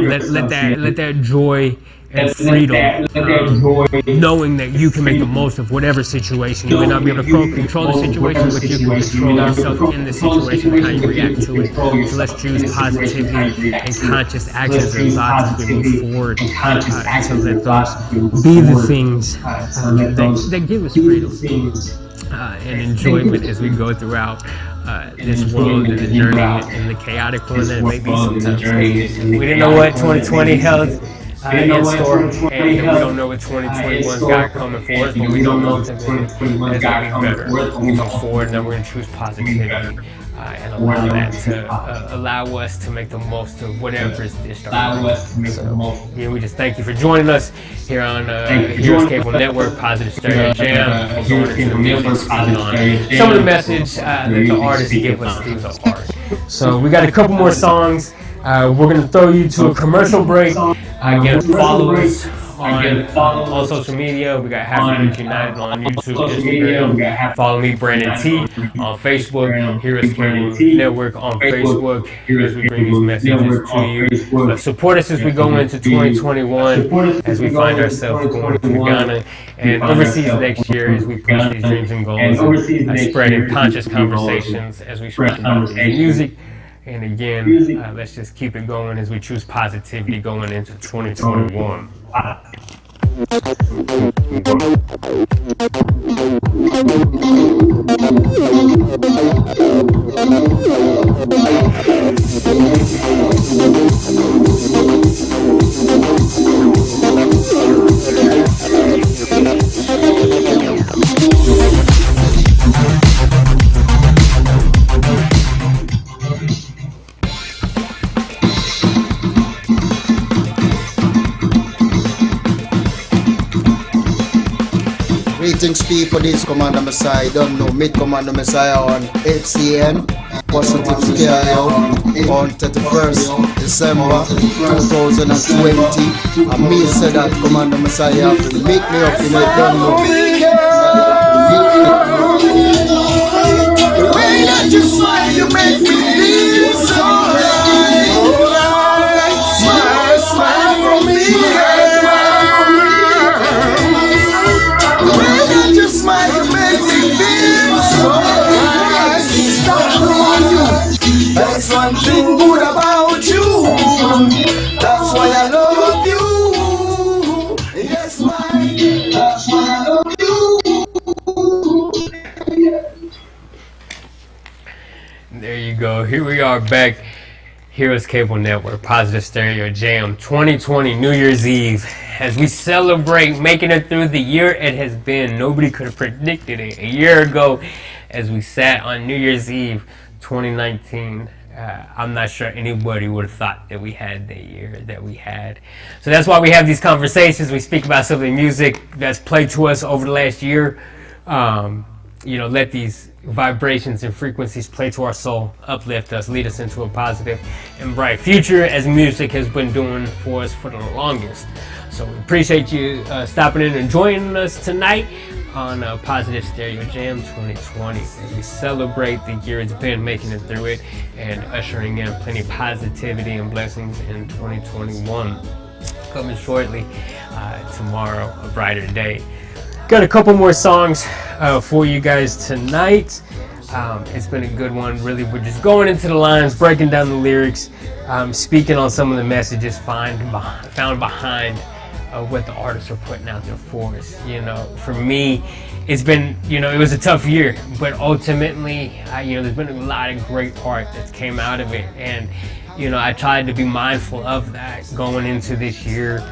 Let that joy and freedom, knowing that you can make the most of whatever situation. You may not be able to control the situation, but you can control yourself in the situation and how you react to it. So let's choose positivity and conscious actions and thoughts as we move forward, so let those be the things that give us freedom and enjoyment as we go throughout this world and the journey and the chaotic world that it may be sometimes. We didn't know what 2020 held in store, and we don't know what 2021's got coming for us, but we don't know it's going to be better. We go forward, and then we're going to choose positivity and allow that to allow us to make the most of whatever is dished our way. So, yeah, we just thank you for joining us here on Heroes Cable Network, Positive Stereo Jam. We're going into the music, speaking on some of the message that the artists give us through the art. So we got a couple more songs. We're going to throw you to a commercial break. Again, follow us on social media. We got Happy Roots United on YouTube, Instagram. Follow me, Brandon T, on Facebook. Heroes Cable Network on Facebook as we bring these messages to you. Support us as we go into 2021, as we find ourselves going to Ghana and overseas next year as we push these dreams and goals, spreading conscious conversations as we speak about music. And again, let's just keep it going as we choose positivity going into 2021. Greetings people, this is Commander Messiah. Don't know, meet Commander Messiah on HCN Positive Stereo on 31st December 2020. And me said that Commander Messiah have to make me up in it. Don't know. The way that you smile, you make me feel so right. Smile, smile for me, smile, you make me feel so right. That's one thing good about you. That's why I love you. Yes, that's why I love you. There you go. Here we are back. Heroes Cable Network, Positive Stereo Jam 2020 New Year's Eve. As we celebrate making it through the year it has been. Nobody could have predicted it a year ago as we sat on New Year's Eve 2019. I'm not sure anybody would have thought that we had the year that we had. So that's why we have these conversations. We speak about some of the music that's played to us over the last year. Let these vibrations and frequencies play to our soul, uplift us, lead us into a positive and bright future, as music has been doing for us for the longest. So we appreciate you stopping in and joining us tonight on Positive Stereo Jam 2020 as we celebrate the year it's been, making it through it, and ushering in plenty of positivity and blessings in 2021. Coming shortly tomorrow, a brighter day. Got a couple more songs for you guys tonight. It's been a good one. Really, we're just going into the lines, breaking down the lyrics, speaking on some of the messages found behind what the artists are putting out there for us. For me, it's been, it was a tough year, but ultimately, there's been a lot of great art that's came out of it, and I tried to be mindful of that going into this year.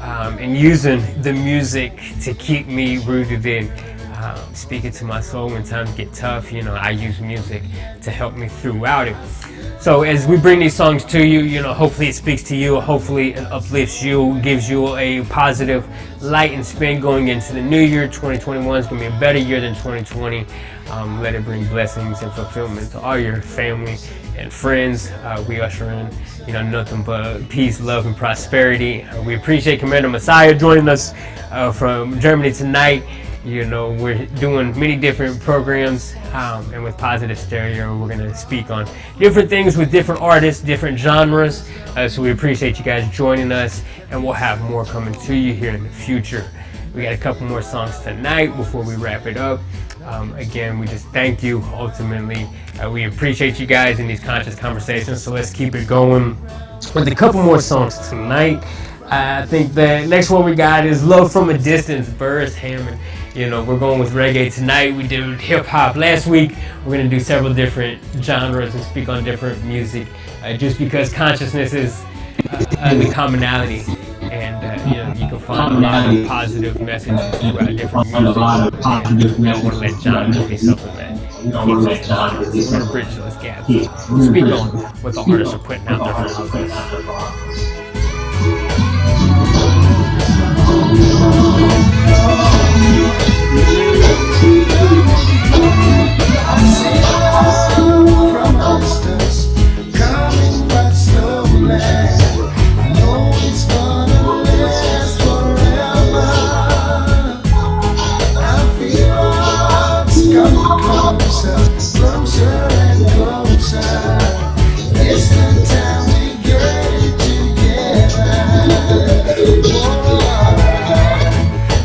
And using the music to keep me rooted in, speaking to my soul when times get tough. I use music to help me throughout it. So as we bring these songs to you, hopefully it speaks to you, hopefully it uplifts you, gives you a positive light and spin going into the new year. 2021 is going to be a better year than 2020. Let it bring blessings and fulfillment to all your family and friends. We usher in, nothing but peace, love, and prosperity. We appreciate Commander Messiah joining us from Germany tonight. You know, we're doing many different programs, and with Positive Stereo, we're going to speak on different things with different artists, different genres. So we appreciate you guys joining us, and we'll have more coming to you here in the future. We got a couple more songs tonight before we wrap it up. Again, we just thank you ultimately. We appreciate you guys in these conscious conversations, so let's keep it going with a couple more songs tonight. I think the next one we got is Love from a Distance, Burris Hammond. You know, we're going with reggae tonight. We did hip hop last week. We're going to do several different genres and speak on different music, just because consciousness is the commonality. And you know, you can find a lot of positive messages throughout different music. And I don't want to let genre be something that keeps us going to bridge those gaps. Speak on what the artists are putting out there for us. From a distance, coming back slowly. I know it's gonna last forever. I feel it's coming closer, closer and closer. It's the time we get it together.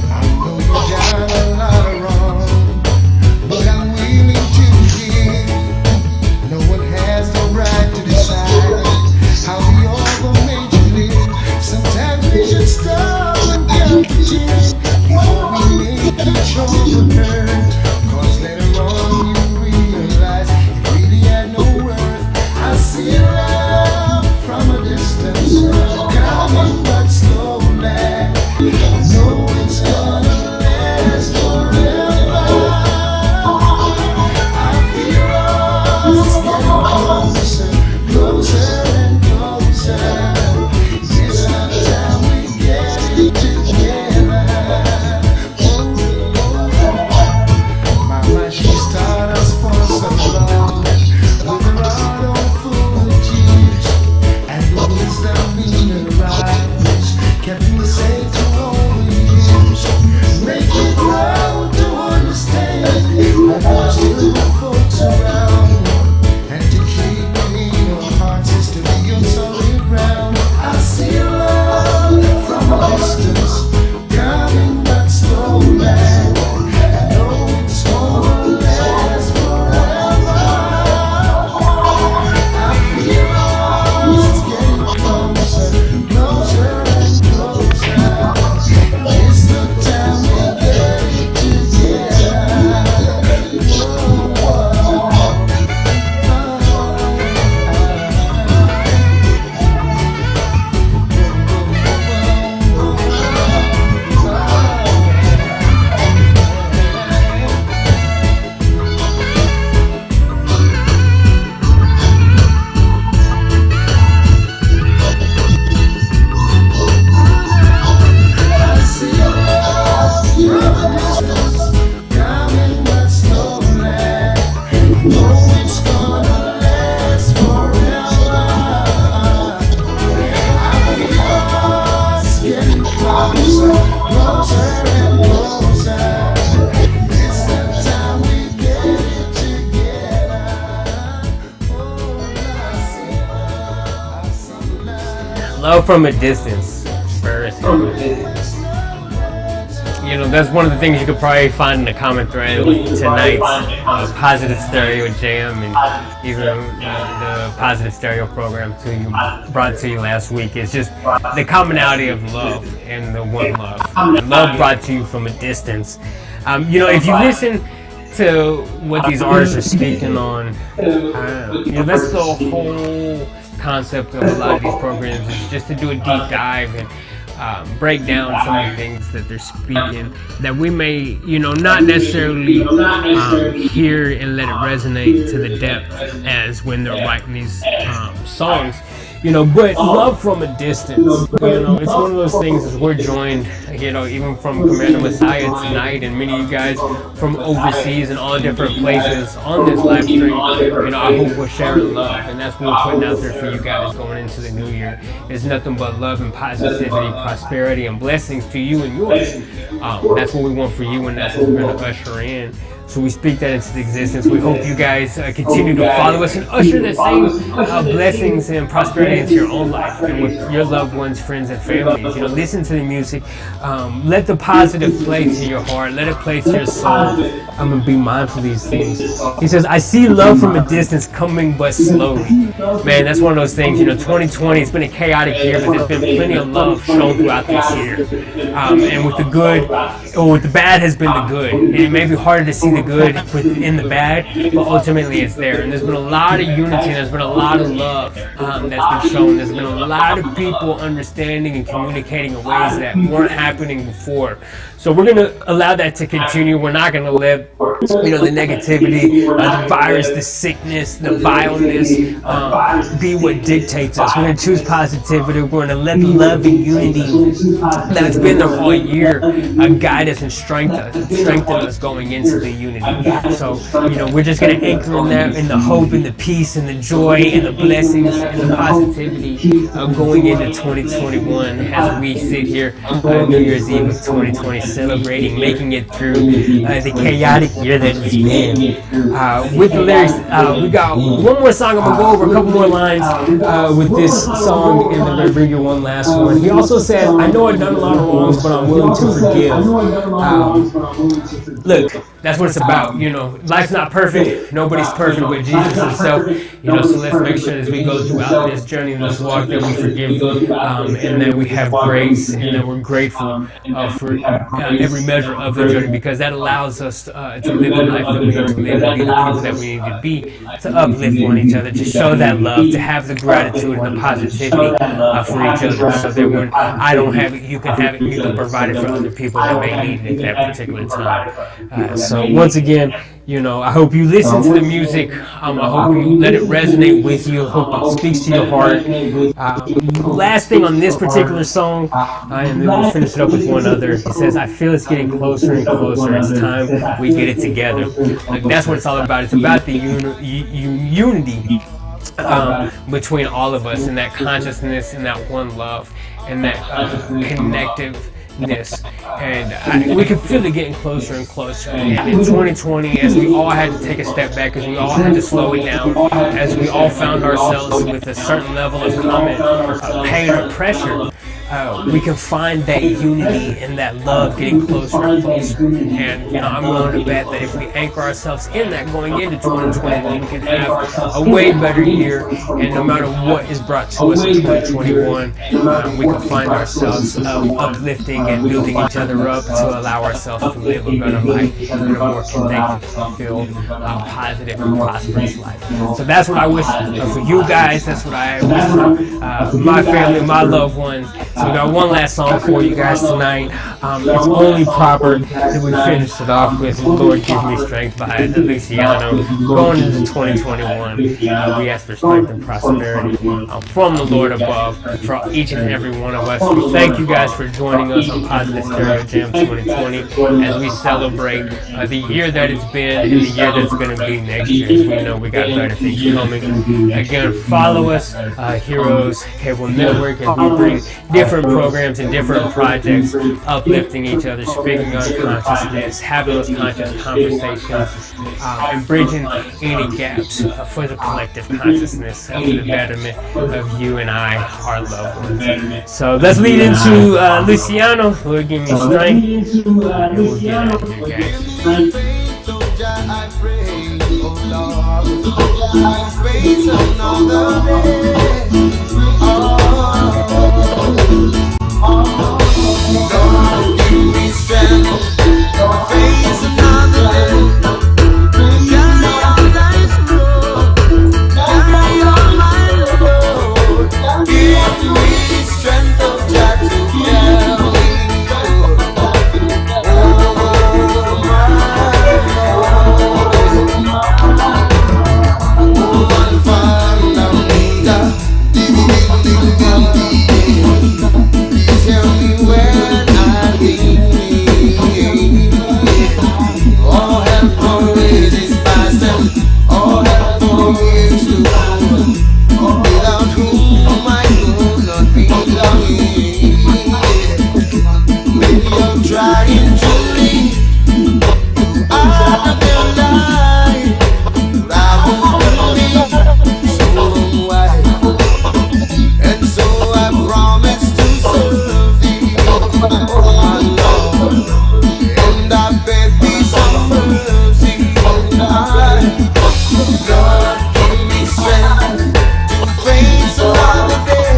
I know you got a lot wrong, but I'm willing to give. No one has the right to decide how we all gonna make you live. Sometimes we should stop and get pretend before we make each other hurt. Cause later on you realize it really had no worth. I see love from a distance, coming back slowly. I know it's gonna last forever. I feel us getting closer, closer and closer. It's the time we get it together. My mind, she started us for so long, with her heart all full of tears, and the wisdom in her eyes kept me safe through all the years. Make me proud to understand that there's still folks around, and to keep me in your hearts is to be on solid ground. I see love from a distance, coming back slowly. I know it's gonna last forever. I feel us getting closer, closer and closer. It's the time we get it together. I see love from a distance, coming back slowly. I know it's gonna last forever. I feel us getting closer, closer and closer. It's the time we get it together. Oh, I see love. Love from a Distance, Burris Hammond. You know, that's one of the things you could probably find in the comment thread tonight's Positive Stereo Jam, and even the Positive Stereo program brought to you last week. It's just the commonality of love and the one love. And love brought to you from a distance. You know, if you listen to what these artists are speaking on, you know, that's the whole concept of a lot of these programs, is just to do a deep dive and break down some of the things that they're speaking that we may, you know, not necessarily hear and let it resonate to the depth as when they're writing these songs. but love from a distance. It's one of those things as we're joined, even from Commander Messiah tonight, and many of you guys from overseas and all different places on this live stream. I hope we're sharing love, and that's what we're putting out there for you guys going into the new year. It's nothing but love and positivity, prosperity, and blessings to you and yours. That's what we want for you, and that's what we're going to usher in. So we speak that into existence. We hope you guys continue to follow us and usher the same blessings and prosperity into your own life and with your loved ones, friends, and families. Listen to the music. Let the positive play to your heart. Let it play to your soul. I'm going to be mindful of these things. He says, I see love from a distance coming but slowly. Man, that's one of those things. 2020, it's been a chaotic year, but there's been plenty of love shown throughout this year. And with the good, or with the bad has been the good. And it may be harder to see the good within the bad, but ultimately it's there. And there's been a lot of unity, there's been a lot of love that's been shown. There's been a lot of people understanding and communicating in ways that weren't happening before. So we're going to allow that to continue. We're not going to let the negativity, the virus, the sickness, the vileness be what dictates us. We're going to choose positivity. We're going to let the love and unity that's been there all year guide us and strengthen us going into the unity. So, we're just going to anchor in that, in the hope and the peace and the joy and the blessings and the positivity going into 2021 as we sit here New Year's Eve of 2020, celebrating, making it through the chaotic year that it's been. With the lyrics, we got one more song. I'm going to go over a couple more lines with this song, and then I'm going to bring you one last one. He also said, I know I've done a lot of wrongs, but I'm willing to forgive. Look, that's what it's about. Life's not perfect. Nobody's perfect but Jesus himself. So let's make sure as we go throughout this journey and this walk that we forgive and that we have grace and that we're grateful for every measure of the journey, because that allows us to live the life that we need to live and be the people that we need to be, to uplift one each other, to show that love, to have the gratitude and the positivity for each other, so that when I don't have it, you can have it, you can provide it for other people that may need it at that particular time. So once again, I hope you listen to the music. I hope you let it resonate with you. I hope it speaks to your heart. Last thing on this particular song, and then we'll finish it up with one other. He says, I feel it's getting closer and closer. It's time we get it together. That's what it's all about. It's about the unity between all of us, and that consciousness and that one love and that connectiveness. And we can feel it getting closer and closer. And in 2020, as we all had to take a step back, as we all had to slow it down, as we all found ourselves with a certain level of common pain or pressure, we can find that unity and that love getting closer and closer. And I'm willing to bet that if we anchor ourselves in that going into 2021, we can have a way better year. And no matter what is brought to us in 2021, we can find ourselves uplifting and building each other up to allow ourselves to live a better life, a more connected, fulfilled, positive, and prosperous life. So that's what I wish for you guys. That's what I wish for my family, my loved ones. So we got one last song for you guys tonight. It's only proper that we finish it off with Lord Give Me Strength by Luciano. Going into 2021, we ask for strength and prosperity from the Lord above for each and every one of us. We thank you guys for joining us on Positive Stereo Jam 2020 as we celebrate the year that it's been and the year that's going to be next year. As we know we got better things coming. Again, follow us, Heroes Cable Network, as we bring different programs and different projects, uplifting each other, speaking on consciousness, having those conscious conversations, and bridging any gaps for the collective consciousness for the betterment of you and I, our loved ones. So let's lead into Luciano. Lord Give Me Strength, and we'll get out of here, guys. God give me strength to face another day. Carry on life's road, carry on my road. Give me strength of Jah to carry on. Oh, one fundamental When you're trying to leave out of your life, but I won't be so wide. And so I promise to serve thee, oh my Lord, and I beg thee some mercy. Lord, give me strength to face another day,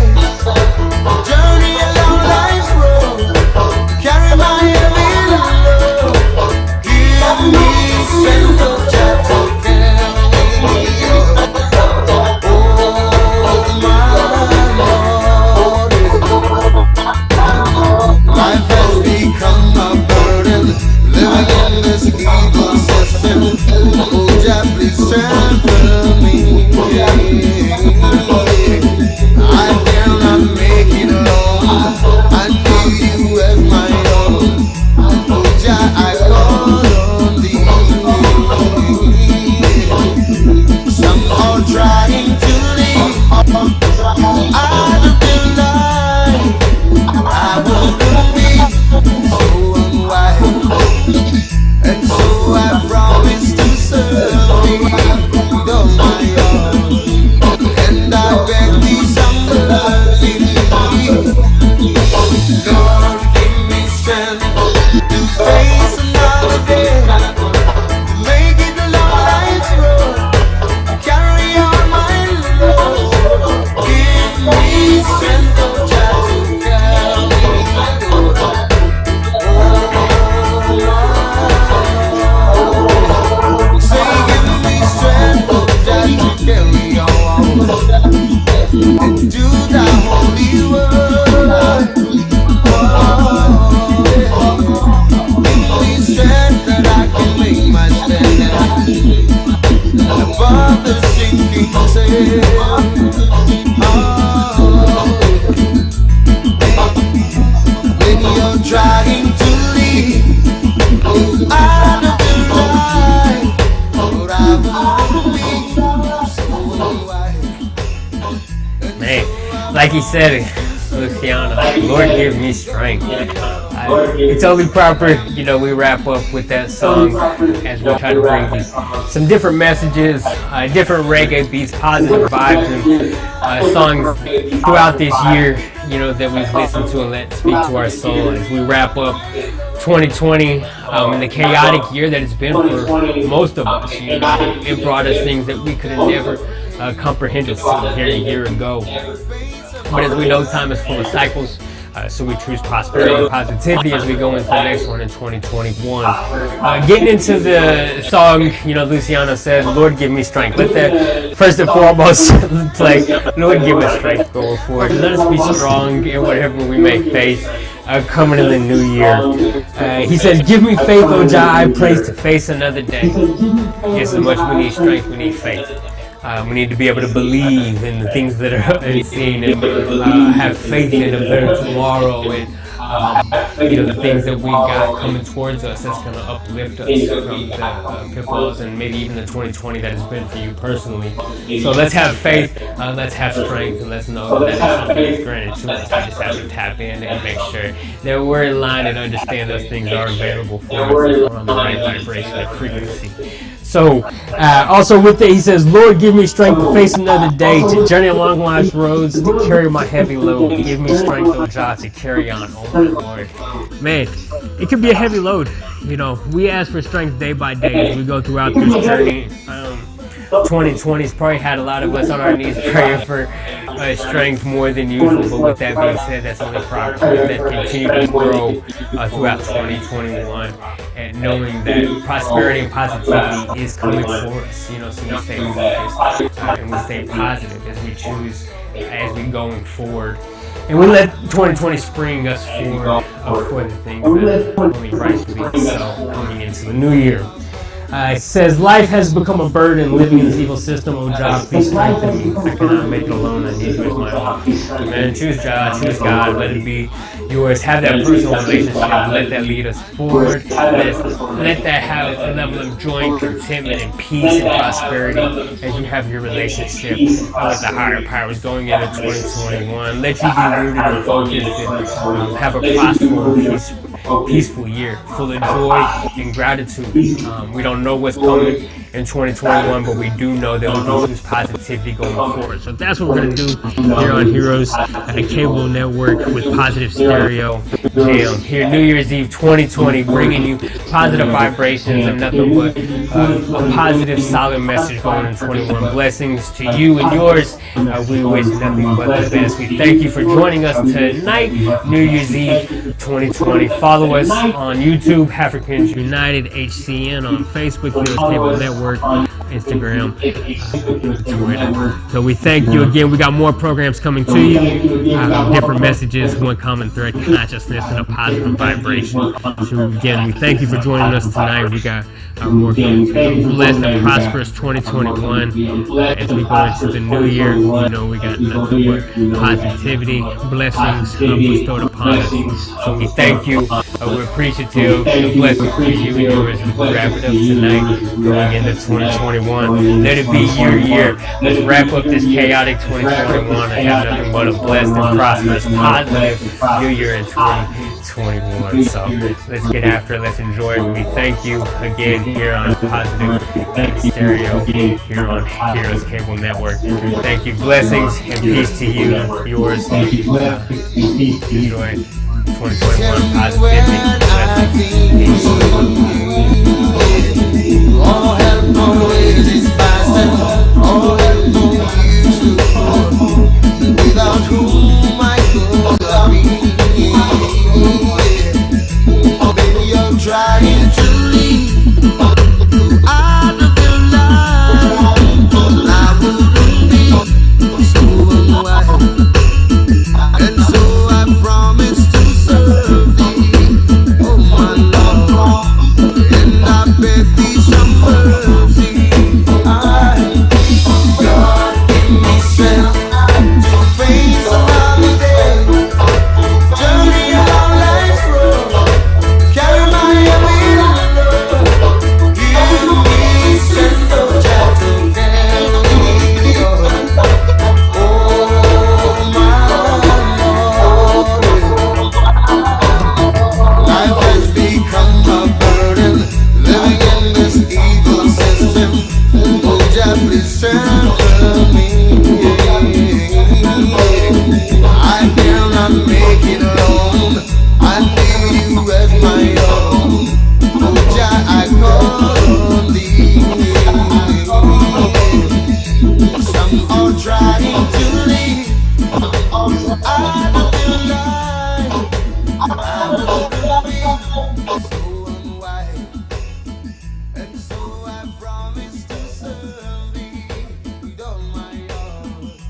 journey along life's road, carry my heavy load. Give me strength, oh Jah, to carry life has become a burden, living in this evil system. Oh Jah, please strengthen me. I cannot make it alone. I need you as my own. Oh Jah, I call on thee. Some are trying to leave out of their life. I will be so unwise, and so I promise to serve thee, oh my God, and I beg thee some mercy. Lord, give me strength to face another day, to make it along life's road, carry on my load. Give me strength, oh Jah, to carry my load. Say, give me strength, oh Jah, to carry on into the holy word. Give me strength that I can make my stand above the sinking sail. When you're trying to leave out of the light, but I won't be so wide. Man, like he said, Luciano, Lord give me strength. It's only proper, you know, we wrap up with that song as we try to bring you some different messages, different reggae beats, positive vibes, and songs throughout this year, you know, that we've listened to and let speak to our soul as we wrap up 2020 and the chaotic year that it's been for most of us. You know, it brought us things that we could have never comprehended here a year ago. But as we know, time is full of cycles. So we choose prosperity and positivity as we go into the next one in 2021. Getting into the song, you know, Luciano said, Lord, give me strength. Let that first and foremost play, Lord, give us strength going forward. Let us be strong in whatever we may face coming in the new year. He says, give me faith, O Jah, I praise to face another day. Just as much we need strength, we need faith. We need to be able to believe in the things that are unseen and have faith in a better tomorrow and you know, the things that we got coming towards us that's going to uplift us from the pitfalls and maybe even the 2020 that has been for you personally. So let's have faith, let's have strength, and let's know that it's something that's granted to us. We just have to tap in and make sure that we're in line and understand those things are available for us on the right vibration and frequency. So, also with it, he says, Lord, give me strength to face another day, to journey along life's roads, to carry my heavy load. Give me strength, oh Jah, to carry on, oh my Lord. Man, it could be a heavy load. You know, we ask for strength day by day as we go throughout this journey. 2020's probably had a lot of us on our knees praying for strength more than usual, but with that being said, that's only progress that continue to grow throughout 2021, and knowing that prosperity and positivity is coming for us, you know, so we stay focused and we stay positive as we choose, as we going forward. And we let 2020 spring us forward for the things that only Christ can be. So coming into the new year. It says, life has become a burden. Living in this evil system. Oh, God, please strengthen me. I cannot make it alone. I need you as my own. Man, choose God, choose God. Let it be yours. Have that personal relationship. Let that lead us forward. Let that have a level of joy and contentment and peace and prosperity as you have your relationship with the higher powers going into 2021. Let you be rooted and focused and have a prosperous, peaceful year full of joy and gratitude. We don't know what's coming in 2021, but we do know that we can use positivity going forward. So that's what we're going to do here on Heroes Cable Network with Positive Stereo Jam. Here, New Year's Eve 2020, bringing you positive vibrations and nothing but a positive, solid message going in 21. Blessings to you and yours. We wish nothing but the best. We thank you for joining us tonight, New Year's Eve 2020. Follow us on YouTube, Africans United HCN, on Facebook, Heroes Cable Network, Instagram, Twitter. So we thank you again. We got more programs coming to you. Different messages, one common thread, consciousness, and a positive vibration. So again, we thank you for joining us tonight. We got more blessed and prosperous 2021 as we go into the new year. You know, we got nothing but positivity, blessings bestowed upon us. So we thank you. We're appreciative. Blessings to you and yours. We wrap it up tonight going into 2021. Let it be your year. Let's wrap up this chaotic 2021 and have nothing but a blessed and prosperous, positive new year in 2021. So let's get after it. Let's enjoy it. We thank you again here on Positive Stereo, here on Heroes Cable Network. Thank you. Blessings and peace to you. Yours. Enjoy 2021 positivity. All help always is past and all help from you. Without whom